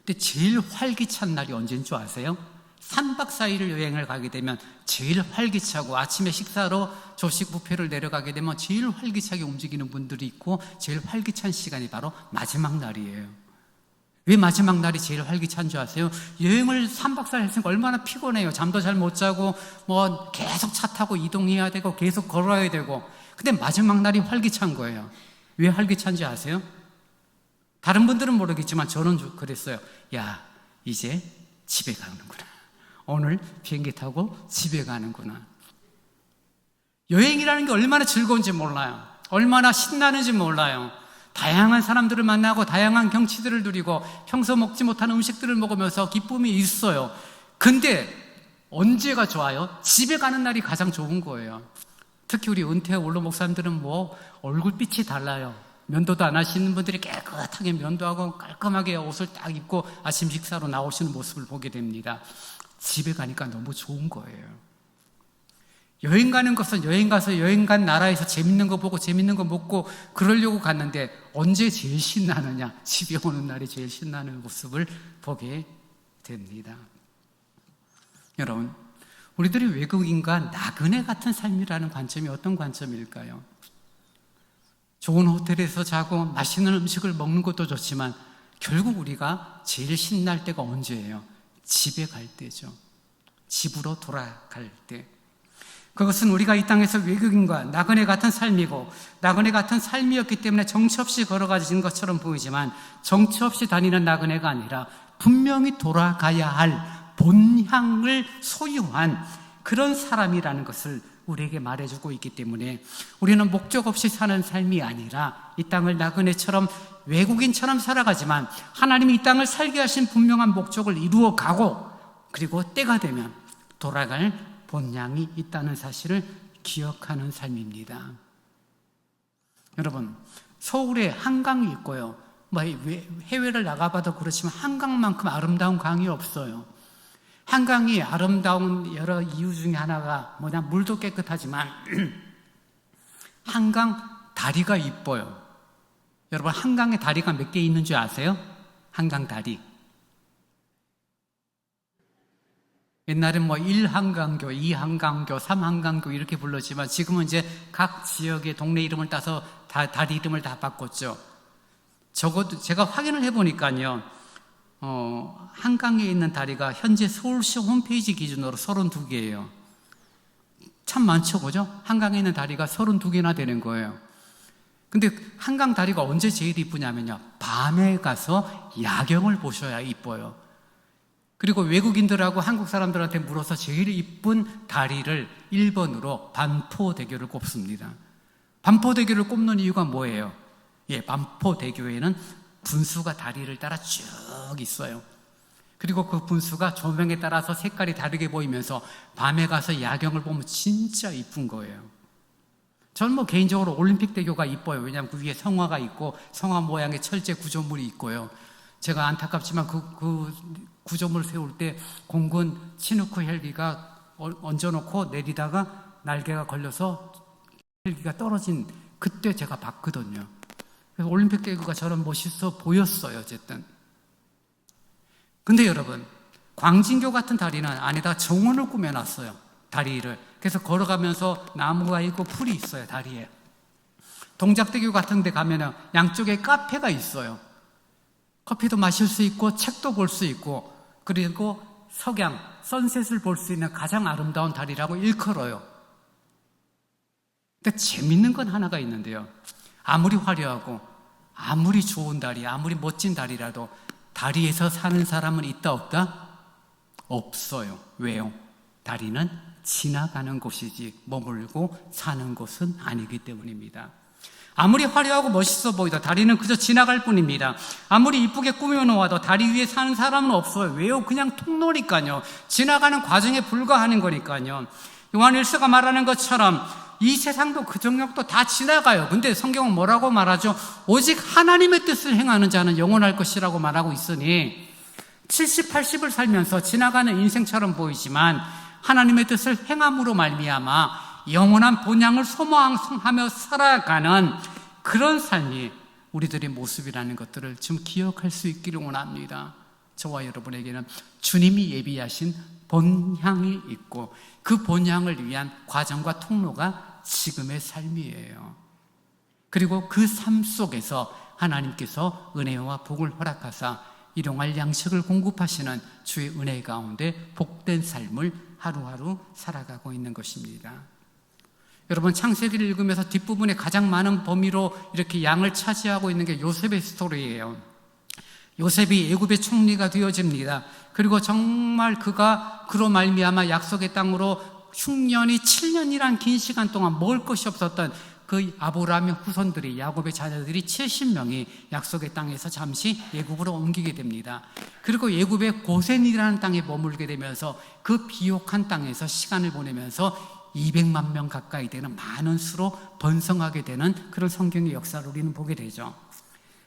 근데 제일 활기찬 날이 언제인 줄 아세요? 3박 4일을 여행을 가게 되면 제일 활기차고, 아침에 식사로 조식 뷔페를 내려가게 되면 제일 활기차게 움직이는 분들이 있고, 제일 활기찬 시간이 바로 마지막 날이에요. 왜 마지막 날이 제일 활기찬 줄 아세요? 여행을 3박 4일 했으니까 얼마나 피곤해요. 잠도 잘 못 자고 뭐 계속 차 타고 이동해야 되고 계속 걸어야 되고. 근데 마지막 날이 활기찬 거예요. 왜 활기찬지 아세요? 다른 분들은 모르겠지만 저는 그랬어요. 야, 이제 집에 가는구나. 오늘 비행기 타고 집에 가는구나. 여행이라는 게 얼마나 즐거운지 몰라요. 얼마나 신나는지 몰라요. 다양한 사람들을 만나고 다양한 경치들을 누리고 평소 먹지 못한 음식들을 먹으면서 기쁨이 있어요. 근데 언제가 좋아요? 집에 가는 날이 가장 좋은 거예요. 특히 우리 은퇴 원로 목사님들은 뭐 얼굴빛이 달라요. 면도도 안 하시는 분들이 깨끗하게 면도하고 깔끔하게 옷을 딱 입고 아침 식사로 나오시는 모습을 보게 됩니다. 집에 가니까 너무 좋은 거예요. 여행 가는 것은 여행 가서 여행 간 나라에서 재밌는 거 보고 재밌는 거 먹고 그러려고 갔는데, 언제 제일 신나느냐? 집에 오는 날이 제일 신나는 모습을 보게 됩니다. 여러분, 우리들이 외국인과 나그네 같은 삶이라는 관점이 어떤 관점일까요? 좋은 호텔에서 자고 맛있는 음식을 먹는 것도 좋지만 결국 우리가 제일 신날 때가 언제예요? 집에 갈 때죠. 집으로 돌아갈 때. 그것은 우리가 이 땅에서 외국인과 나그네 같은 삶이고, 나그네 같은 삶이었기 때문에 정처 없이 걸어가진 것처럼 보이지만, 정처 없이 다니는 나그네가 아니라 분명히 돌아가야 할 본향을 소유한 그런 사람이라는 것을 우리에게 말해주고 있기 때문에 우리는 목적 없이 사는 삶이 아니라 이 땅을 나그네처럼 외국인처럼 살아가지만 하나님이 이 땅을 살게 하신 분명한 목적을 이루어 가고, 그리고 때가 되면 돌아갈 본향이 있다는 사실을 기억하는 삶입니다. 여러분, 서울에 한강이 있고요. 해외를 나가봐도 그렇지만 한강만큼 아름다운 강이 없어요. 한강이 아름다운 여러 이유 중에 하나가 뭐냐, 물도 깨끗하지만 한강 다리가 이뻐요. 여러분, 한강에 다리가 몇 개 있는 줄 아세요? 한강 다리. 옛날엔 1한강교, 2한강교, 3한강교 이렇게 불렀지만 지금은 이제 각 지역의 동네 이름을 따서 다리 이름을 다 바꿨죠. 적어도 제가 확인을 해보니까요, 한강에 있는 다리가 현재 서울시 홈페이지 기준으로 32개예요. 참 많죠, 그죠? 한강에 있는 다리가 32개나 되는 거예요. 근데 한강 다리가 언제 제일 이쁘냐면요, 밤에 가서 야경을 보셔야 이뻐요. 그리고 외국인들하고 한국 사람들한테 물어서 제일 이쁜 다리를 1번으로 반포대교를 꼽습니다. 반포대교를 꼽는 이유가 뭐예요? 반포대교에는 분수가 다리를 따라 쭉 있어요. 그리고 그 분수가 조명에 따라서 색깔이 다르게 보이면서 밤에 가서 야경을 보면 진짜 이쁜 거예요. 저는 개인적으로 올림픽대교가 이뻐요. 왜냐하면 그 위에 성화가 있고 성화 모양의 철제 구조물이 있고요. 제가 안타깝지만 그 구조물 세울 때 공군 치누크 헬기가 얹어놓고 내리다가 날개가 걸려서 헬기가 떨어진 그때 제가 봤거든요. 그래서 올림픽대교가 저는 멋있어 보였어요. 어쨌든. 근데 여러분, 광진교 같은 다리는 안에다 정원을 꾸며놨어요. 다리를. 그래서 걸어가면서 나무가 있고 풀이 있어요. 다리에. 동작대교 같은 데 가면 양쪽에 카페가 있어요. 커피도 마실 수 있고 책도 볼 수 있고, 그리고 석양, 선셋을 볼 수 있는 가장 아름다운 다리라고 일컬어요. 근데 재밌는 건 하나가 있는데요, 아무리 화려하고 아무리 좋은 다리, 아무리 멋진 다리라도 다리에서 사는 사람은 있다 없다? 없어요. 왜요? 다리는 지나가는 곳이지 머물고 사는 곳은 아니기 때문입니다. 아무리 화려하고 멋있어 보이다 다리는 그저 지나갈 뿐입니다. 아무리 이쁘게 꾸며놓아도 다리 위에 사는 사람은 없어요. 왜요? 그냥 통로니까요. 지나가는 과정에 불과하는 거니까요. 요한일서가 말하는 것처럼 이 세상도 그 정력도 다 지나가요. 근데 성경은 뭐라고 말하죠? 오직 하나님의 뜻을 행하는 자는 영원할 것이라고 말하고 있으니 70, 80을 살면서 지나가는 인생처럼 보이지만 하나님의 뜻을 행함으로 말미암아 영원한 본향을 소망하며 살아가는 그런 삶이 우리들의 모습이라는 것들을 좀 기억할 수 있기를 원합니다. 저와 여러분에게는 주님이 예비하신 본향이 있고 그 본향을 위한 과정과 통로가 지금의 삶이에요. 그리고 그 삶 속에서 하나님께서 은혜와 복을 허락하사 일용할 양식을 공급하시는 주의 은혜 가운데 복된 삶을 하루하루 살아가고 있는 것입니다. 여러분, 창세기를 읽으면서 뒷부분에 가장 많은 범위로 이렇게 양을 차지하고 있는 게 요셉의 스토리예요. 요셉이 애굽의 총리가 되어집니다. 그리고 정말 그가 그로 말미암아 약속의 땅으로 흉년이 7년이란 긴 시간 동안 먹을 것이 없었던 그 아브라함의 후손들이, 야곱의 자녀들이 70명이 약속의 땅에서 잠시 애굽으로 옮기게 됩니다. 그리고 애굽의 고센이라는 땅에 머물게 되면서 그 비옥한 땅에서 시간을 보내면서 200만 명 가까이 되는 많은 수로 번성하게 되는 그런 성경의 역사를 우리는 보게 되죠.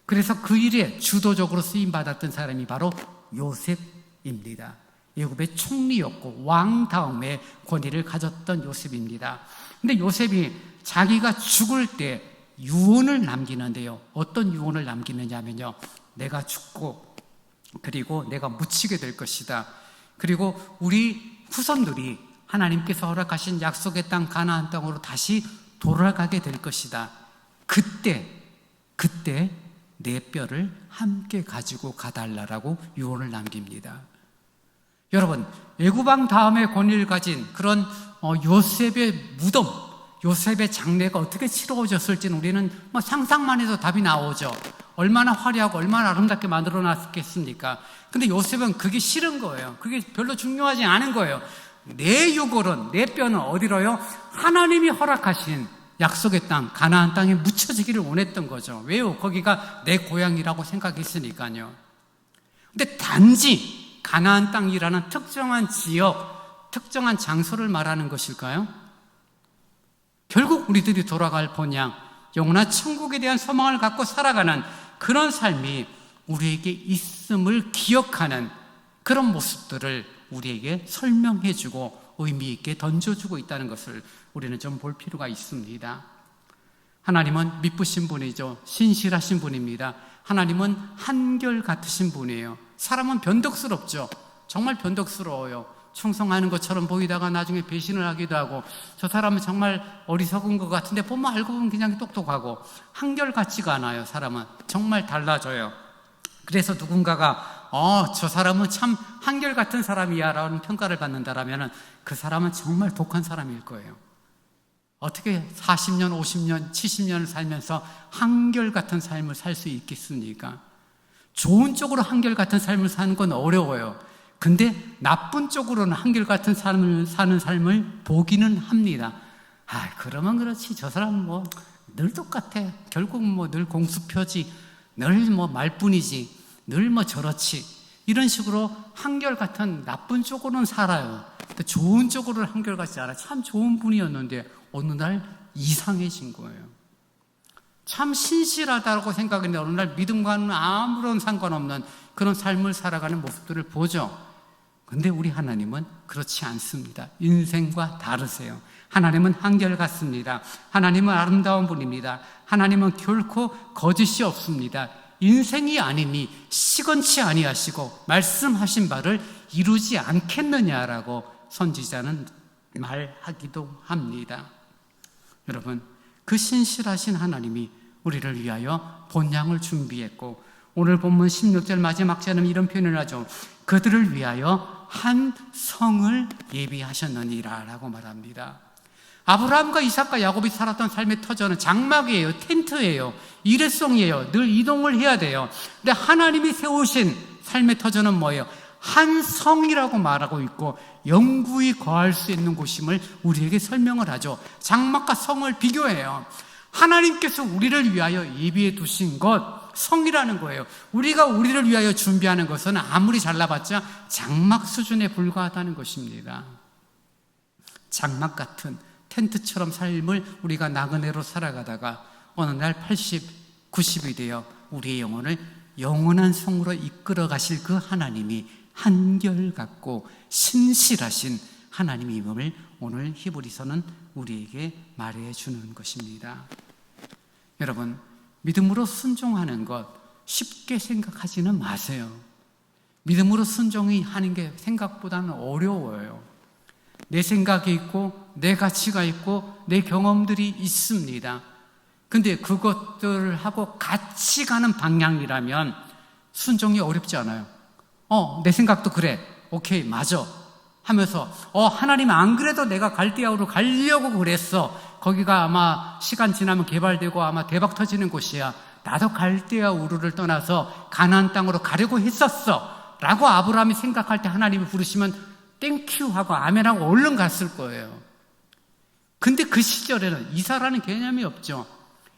그래서 그 일에 주도적으로 쓰임받았던 사람이 바로 요셉입니다. 애굽의 총리였고 왕 다음에 권위를 가졌던 요셉입니다. 근데 요셉이 자기가 죽을 때 유언을 남기는데요, 어떤 유언을 남기느냐면요, 내가 죽고 그리고 내가 묻히게 될 것이다. 그리고 우리 후손들이 하나님께서 허락하신 약속의 땅 가나안 땅으로 다시 돌아가게 될 것이다. 그때 내 뼈를 함께 가지고 가달라라고 유언을 남깁니다. 여러분, 애굽 왕 다음에 권위를 가진 그런 요셉의 무덤, 요셉의 장례가 어떻게 치러졌을지는 우리는 상상만 해도 답이 나오죠. 얼마나 화려하고 얼마나 아름답게 만들어놨겠습니까? 근데 요셉은 그게 싫은 거예요. 그게 별로 중요하지 않은 거예요. 내 육으로, 내 뼈는 어디로요? 하나님이 허락하신 약속의 땅, 가나안 땅에 묻혀지기를 원했던 거죠. 왜요? 거기가 내 고향이라고 생각했으니까요. 근데 단지 가나안 땅이라는 특정한 지역, 특정한 장소를 말하는 것일까요? 결국 우리들이 돌아갈 본향, 영원한 천국에 대한 소망을 갖고 살아가는 그런 삶이 우리에게 있음을 기억하는 그런 모습들을 우리에게 설명해주고 의미 있게 던져주고 있다는 것을 우리는 좀 볼 필요가 있습니다. 하나님은 미쁘신 분이죠. 신실하신 분입니다. 하나님은 한결같으신 분이에요. 사람은 변덕스럽죠. 정말 변덕스러워요. 충성하는 것처럼 보이다가 나중에 배신을 하기도 하고, 저 사람은 정말 어리석은 것 같은데 보면 알고 보면 그냥 똑똑하고, 한결같지가 않아요. 사람은 정말 달라져요. 그래서 누군가가 저 사람은 참 한결같은 사람이야 라는 평가를 받는다라면 그 사람은 정말 독한 사람일 거예요. 어떻게 40년, 50년, 70년을 살면서 한결같은 삶을 살 수 있겠습니까? 좋은 쪽으로 한결같은 삶을 사는 건 어려워요. 근데 나쁜 쪽으로는 한결같은 삶을 사는 삶을 보기는 합니다. 그러면 그렇지. 저 사람은 뭐 늘 똑같아. 결국 뭐 늘 공수표지. 늘 뭐 말뿐이지. 늘 뭐 저렇지. 이런 식으로 한결같은 나쁜 쪽으로는 살아요. 근데 좋은 쪽으로는 한결같지 않아. 참 좋은 분이었는데 어느 날 이상해진 거예요. 참 신실하다고 생각했는데 어느 날 믿음과는 아무런 상관없는 그런 삶을 살아가는 모습들을 보죠. 근데 우리 하나님은 그렇지 않습니다. 인생과 다르세요. 하나님은 한결같습니다. 하나님은 아름다운 분입니다. 하나님은 결코 거짓이 없습니다. 인생이 아니니 시건치 아니하시고 말씀하신 바를 이루지 않겠느냐라고 선지자는 말하기도 합니다. 여러분, 그 신실하신 하나님이 우리를 위하여 본향을 준비했고, 오늘 본문 16절 마지막 절은 이런 표현을 하죠. 그들을 위하여 한 성을 예비하셨느니라 라고 말합니다. 아브라함과 이삭과 야곱이 살았던 삶의 터전은 장막이에요. 텐트예요. 일회성이에요. 늘 이동을 해야 돼요. 근데 하나님이 세우신 삶의 터전은 뭐예요? 한 성이라고 말하고 있고 영구히 거할 수 있는 곳임을 우리에게 설명을 하죠. 장막과 성을 비교해요. 하나님께서 우리를 위하여 예비해 두신 것, 성이라는 거예요. 우리가 우리를 위하여 준비하는 것은 아무리 잘나봤자 장막 수준에 불과하다는 것입니다. 장막 같은 텐트처럼 삶을 우리가 나그네로 살아가다가 어느 날 80, 90이 되어 우리의 영혼을 영원한 성으로 이끌어 가실 그 하나님이 한결같고 신실하신 하나님임을 오늘 히브리서는 우리에게 말해 주는 것입니다. 여러분, 믿음으로 순종하는 것 쉽게 생각하지는 마세요. 믿음으로 순종이 하는 게 생각보다는 어려워요. 내 생각이 있고 내 가치가 있고 내 경험들이 있습니다. 근데 그것들하고 같이 가는 방향이라면 순종이 어렵지 않아요. 내 생각도 그래. 오케이, 맞아. 하면서 하나님 안 그래도 내가 갈대아우로 가려고 그랬어. 거기가 아마 시간 지나면 개발되고 아마 대박 터지는 곳이야. 나도 갈대아우르를 떠나서 가나안 땅으로 가려고 했었어 라고 아브라함이 생각할 때 하나님이 부르시면 땡큐 하고 아멘 하고 얼른 갔을 거예요. 근데 그 시절에는 이사라는 개념이 없죠.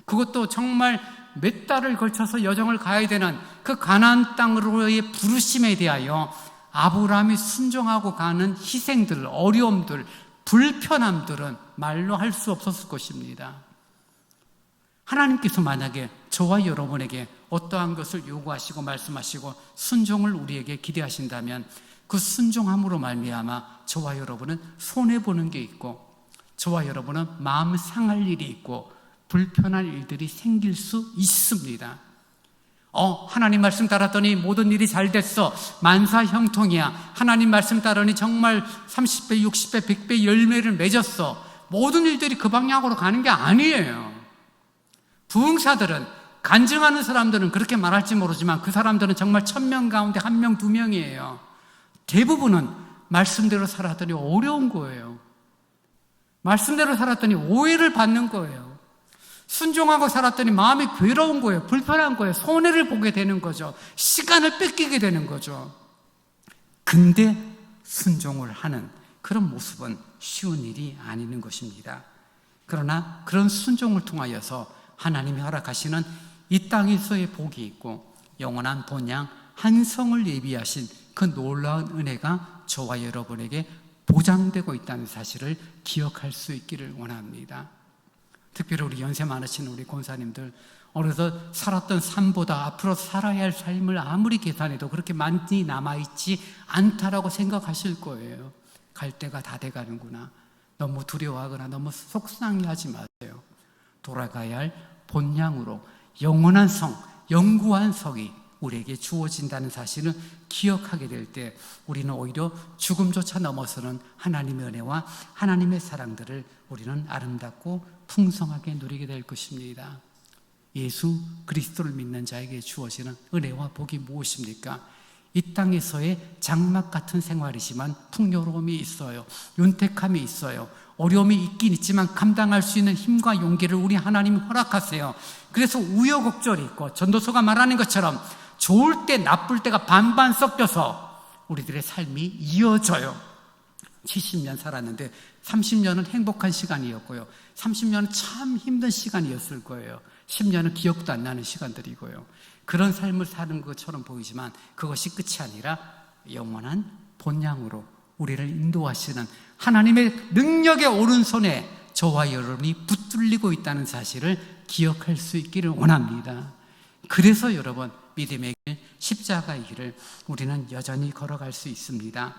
그것도 정말 몇 달을 걸쳐서 여정을 가야 되는 그 가나안 땅으로의 부르심에 대하여 아브라함이 순종하고 가는 희생들, 어려움들, 불편함들은 말로 할 수 없었을 것입니다. 하나님께서 만약에 저와 여러분에게 어떠한 것을 요구하시고 말씀하시고 순종을 우리에게 기대하신다면 그 순종함으로 말미암아 저와 여러분은 손해보는 게 있고 저와 여러분은 마음 상할 일이 있고 불편한 일들이 생길 수 있습니다. 하나님 말씀 따랐더니 모든 일이 잘 됐어. 만사형통이야. 하나님 말씀 따르니 정말 30배, 60배, 100배 열매를 맺었어. 모든 일들이 그 방향으로 가는 게 아니에요. 부흥사들은, 간증하는 사람들은 그렇게 말할지 모르지만 그 사람들은 정말 1000명 가운데 1명, 2명이에요. 대부분은 말씀대로 살았더니 어려운 거예요. 말씀대로 살았더니 오해를 받는 거예요. 순종하고 살았더니 마음이 괴로운 거예요. 불편한 거예요. 손해를 보게 되는 거죠. 시간을 뺏기게 되는 거죠. 근데 순종을 하는 그런 모습은 쉬운 일이 아닌 것입니다. 그러나 그런 순종을 통하여서 하나님이 허락하시는 이 땅에서의 복이 있고 영원한 본향 한 성을 예비하신 그 놀라운 은혜가 저와 여러분에게 보장되고 있다는 사실을 기억할 수 있기를 원합니다. 특별히 우리 연세 많으신 우리 권사님들, 어려서 살았던 삶보다 앞으로 살아야 할 삶을 아무리 계산해도 그렇게 많이 남아있지 않다라고 생각하실 거예요. 갈 때가 다 돼가는구나. 너무 두려워하거나 너무 속상해하지 마세요. 돌아가야 할 본향으로 영원한 성, 영구한 성이 우리에게 주어진다는 사실을 기억하게 될 때 우리는 오히려 죽음조차 넘어서는 하나님의 은혜와 하나님의 사랑들을 우리는 아름답고 풍성하게 누리게 될 것입니다. 예수 그리스도를 믿는 자에게 주어지는 은혜와 복이 무엇입니까? 이 땅에서의 장막 같은 생활이지만 풍요로움이 있어요. 윤택함이 있어요. 어려움이 있긴 있지만 감당할 수 있는 힘과 용기를 우리 하나님이 허락하세요. 그래서 우여곡절이 있고 전도서가 말하는 것처럼 좋을 때 나쁠 때가 반반 섞여서 우리들의 삶이 이어져요. 70년 살았는데 30년은 행복한 시간이었고요. 30년은 참 힘든 시간이었을 거예요. 10년은 기억도 안 나는 시간들이고요. 그런 삶을 사는 것처럼 보이지만 그것이 끝이 아니라 영원한 본향으로 우리를 인도하시는 하나님의 능력의 오른손에 저와 여러분이 붙들리고 있다는 사실을 기억할 수 있기를 원합니다. 그래서 여러분, 믿음의 길, 십자가의 길을 우리는 여전히 걸어갈 수 있습니다.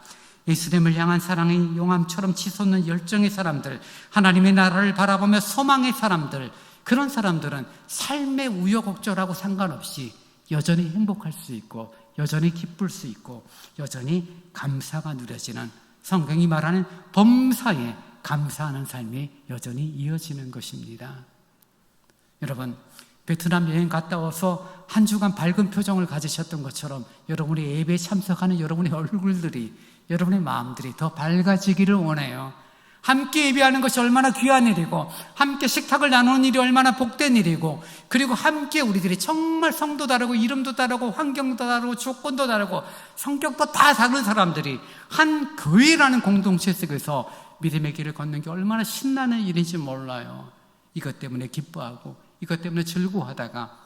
예수님을 향한 사랑의 용암처럼 치솟는 열정의 사람들, 하나님의 나라를 바라보며 소망의 사람들, 그런 사람들은 삶의 우여곡절하고 상관없이 여전히 행복할 수 있고 여전히 기쁠 수 있고 여전히 감사가 누려지는, 성경이 말하는 범사에 감사하는 삶이 여전히 이어지는 것입니다. 여러분, 베트남 여행 갔다 와서 한 주간 밝은 표정을 가지셨던 것처럼 여러분의 예배에 참석하는 여러분의 얼굴들이, 여러분의 마음들이 더 밝아지기를 원해요. 함께 예배하는 것이 얼마나 귀한 일이고, 함께 식탁을 나누는 일이 얼마나 복된 일이고, 그리고 함께 우리들이 정말 성도 다르고 이름도 다르고 환경도 다르고 조건도 다르고 성격도 다 다른 사람들이 한 교회라는 공동체 속에서 믿음의 길을 걷는 게 얼마나 신나는 일인지 몰라요. 이것 때문에 기뻐하고 이것 때문에 즐거워하다가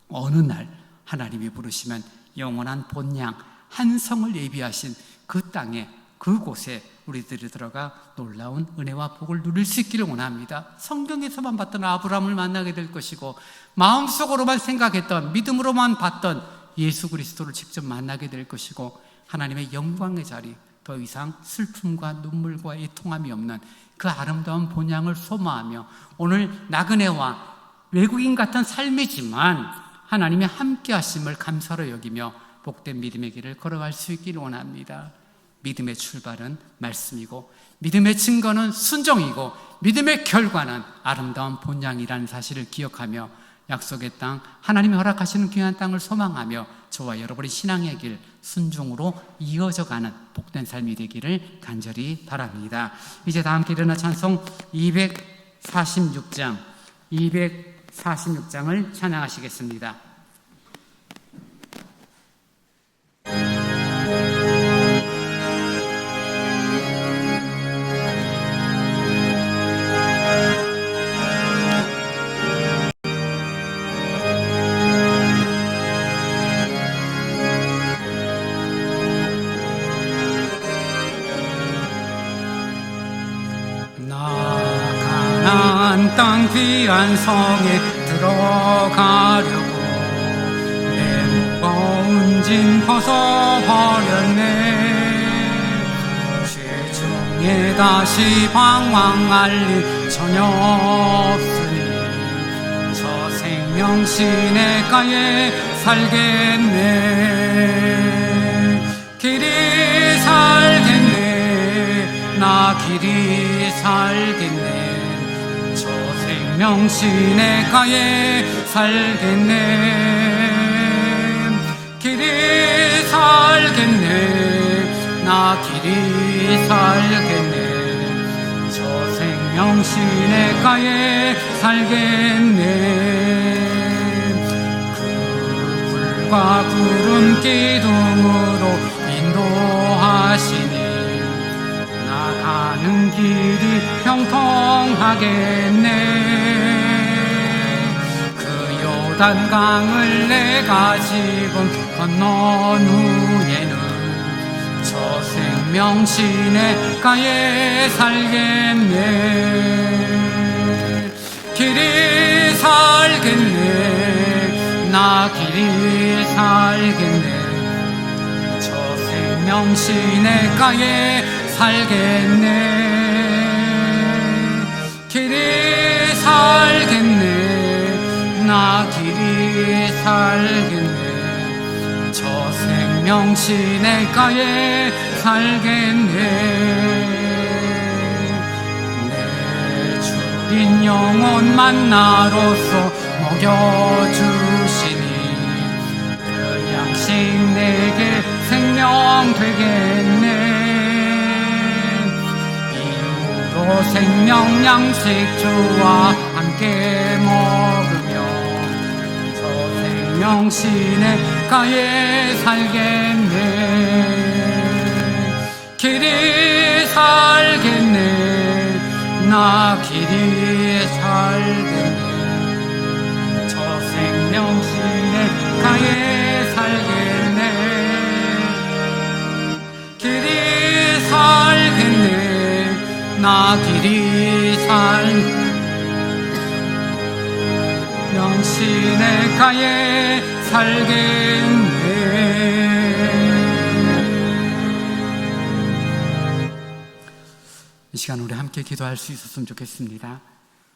어느 날 하나님이 부르시면 영원한 본향 한 성을 예비하신 그 땅에, 그곳에 우리들이 들어가 놀라운 은혜와 복을 누릴 수 있기를 원합니다. 성경에서만 봤던 아브라함을 만나게 될 것이고, 마음속으로만 생각했던, 믿음으로만 봤던 예수 그리스도를 직접 만나게 될 것이고, 하나님의 영광의 자리, 더 이상 슬픔과 눈물과 애통함이 없는 그 아름다운 본향을 소망하며 오늘 나그네와 외국인 같은 삶이지만 하나님의 함께 하심을 감사로 여기며 복된 믿음의 길을 걸어갈 수 있기를 원합니다. 믿음의 출발은 말씀이고, 믿음의 증거는 순종이고, 믿음의 결과는 아름다운 본향이라는 사실을 기억하며 약속의 땅, 하나님이 허락하시는 귀한 땅을 소망하며 저와 여러분의 신앙의 길 순종으로 이어져가는 복된 삶이 되기를 간절히 바랍니다. 이제 다 함께 일어나 찬송 246장을 찬양하시겠습니다. 땅 귀한 성에 들어가려고 내 무거운 짐 벗어버렸네. 죄중에 다시 방황할 일 전혀 없으니 저 생명 시냇가에 살겠네. 길이 살겠네. 나 길이 살겠네. 생명 시냇가에 살겠네. 길이 살겠네. 나 길이 살겠네. 저 생명 시냇가에 살겠네. 그 불과 구름 기둥으로 인도하시니 나 길이 형통하겠네. 그 요단강을 내가 지금 건넌 후에는 저 생명시내가에 살겠네. 길이 살겠네. 나 길이 살겠네. 저 생명시내가에 살겠네. 길이 살겠네. 나 길이 살겠네. 저 생명시내가에 살겠네. 내 주린 영혼 만나로서 먹여주시니 그 양식 내게 생명 되겠네. 이후로 생명 양식 주와 함께 먹으며 저 생명시내가에 살겠네. 길이 살겠네. 나 길이 살겠네. 저 생명시내가에 살겠네. 길이 살겠네. 나 길이 생명시내가에 살겠네. 이 시간 우리 함께 기도할 수 있었으면 좋겠습니다.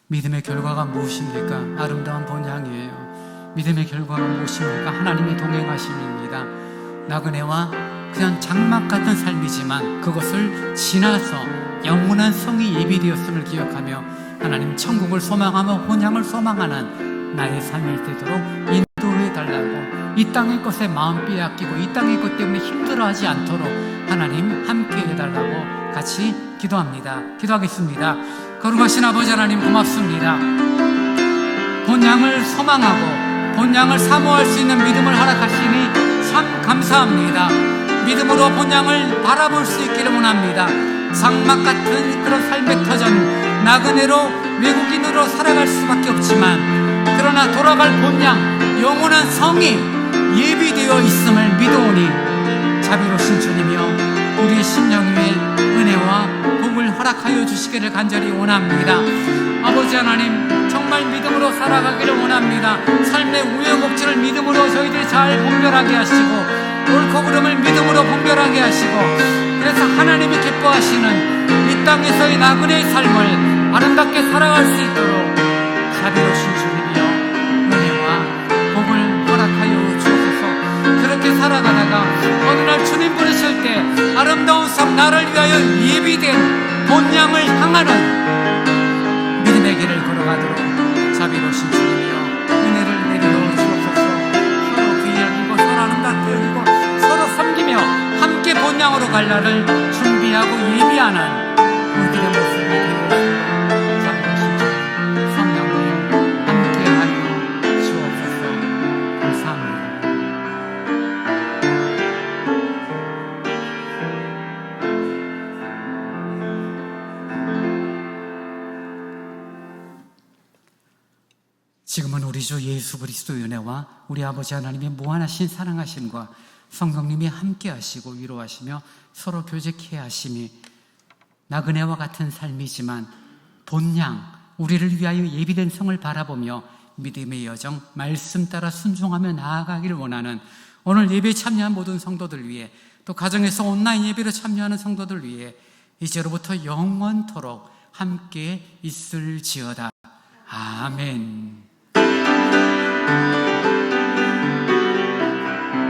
믿음의 결과가 무엇입니까? 아름다운 본향이에요. 믿음의 결과가 무엇입니까? 하나님이 동행하심입니다. 나그네와 그냥 장막 같은 삶이지만 그것을 지나서 영원한 성이 예비되었음을 기억하며 하나님 천국을 소망하며 본향을 소망하는 나의 삶이 되도록 인도해 달라고, 이 땅의 것에 마음 빼앗기고 이 땅의 것 때문에 힘들어하지 않도록 하나님 함께 해달라고 같이 기도합니다. 기도하겠습니다. 거룩하신 아버지 하나님, 고맙습니다. 본향을 소망하고 본향을 사모할 수 있는 믿음을 허락하시니 참 감사합니다. 믿음으로 본향을 바라볼 수 있기를 원합니다. 장막 같은 그런 삶의 터전, 나그네로 외국인으로 살아갈 수밖에 없지만 그러나 돌아갈 본향, 영원한 성이 예비되어 있음을 믿어오니 자비로우신 주님이여 우리의 심령 위에 은혜와 복을 허락하여 주시기를 간절히 원합니다. 아버지 하나님, 정말 믿음으로 살아가기를 원합니다. 삶의 우여곡절을 믿음으로 저희들이 잘 분별하게 하시고 옳고 그름을 믿음으로 분별하게 하시고, 그래서 하나님이 기뻐하시는 이 땅에서의 나그네의 삶을 아름답게 살아갈 수 있도록 자비로우신 주님이여 은혜와 복을 허락하여 주옵소서. 그렇게 살아가다가 어느 날 주님 부르실 때 아름다운 삶, 나를 위하여 예비된 본향을 향하는 믿음의 길을 걸어가도록 자비로우신 주님이여 은혜를 내려 주옵소서. 서로 귀히 여기고 서로 아름답게 여기고 서로 섬기며 함께 본향으로 갈 날을 준비하고 예비하는 우리들의 모습이 되어 자비로우신 주님 성령님 함께하여 주옵소서. 감사합니다. 지금은 우리 주 예수 그리스도의 은혜와 우리 아버지 하나님의 무한하신 사랑하심과 성령님이 함께 하시고 위로하시며 서로 교제케 하심이 나그네와 같은 삶이지만 본향, 우리를 위하여 예비된 성을 바라보며 믿음의 여정, 말씀 따라 순종하며 나아가기를 원하는 오늘 예배에 참여한 모든 성도들 위해, 또 가정에서 온라인 예배로 참여하는 성도들 위해 이제로부터 영원토록 함께 있을지어다. 아멘.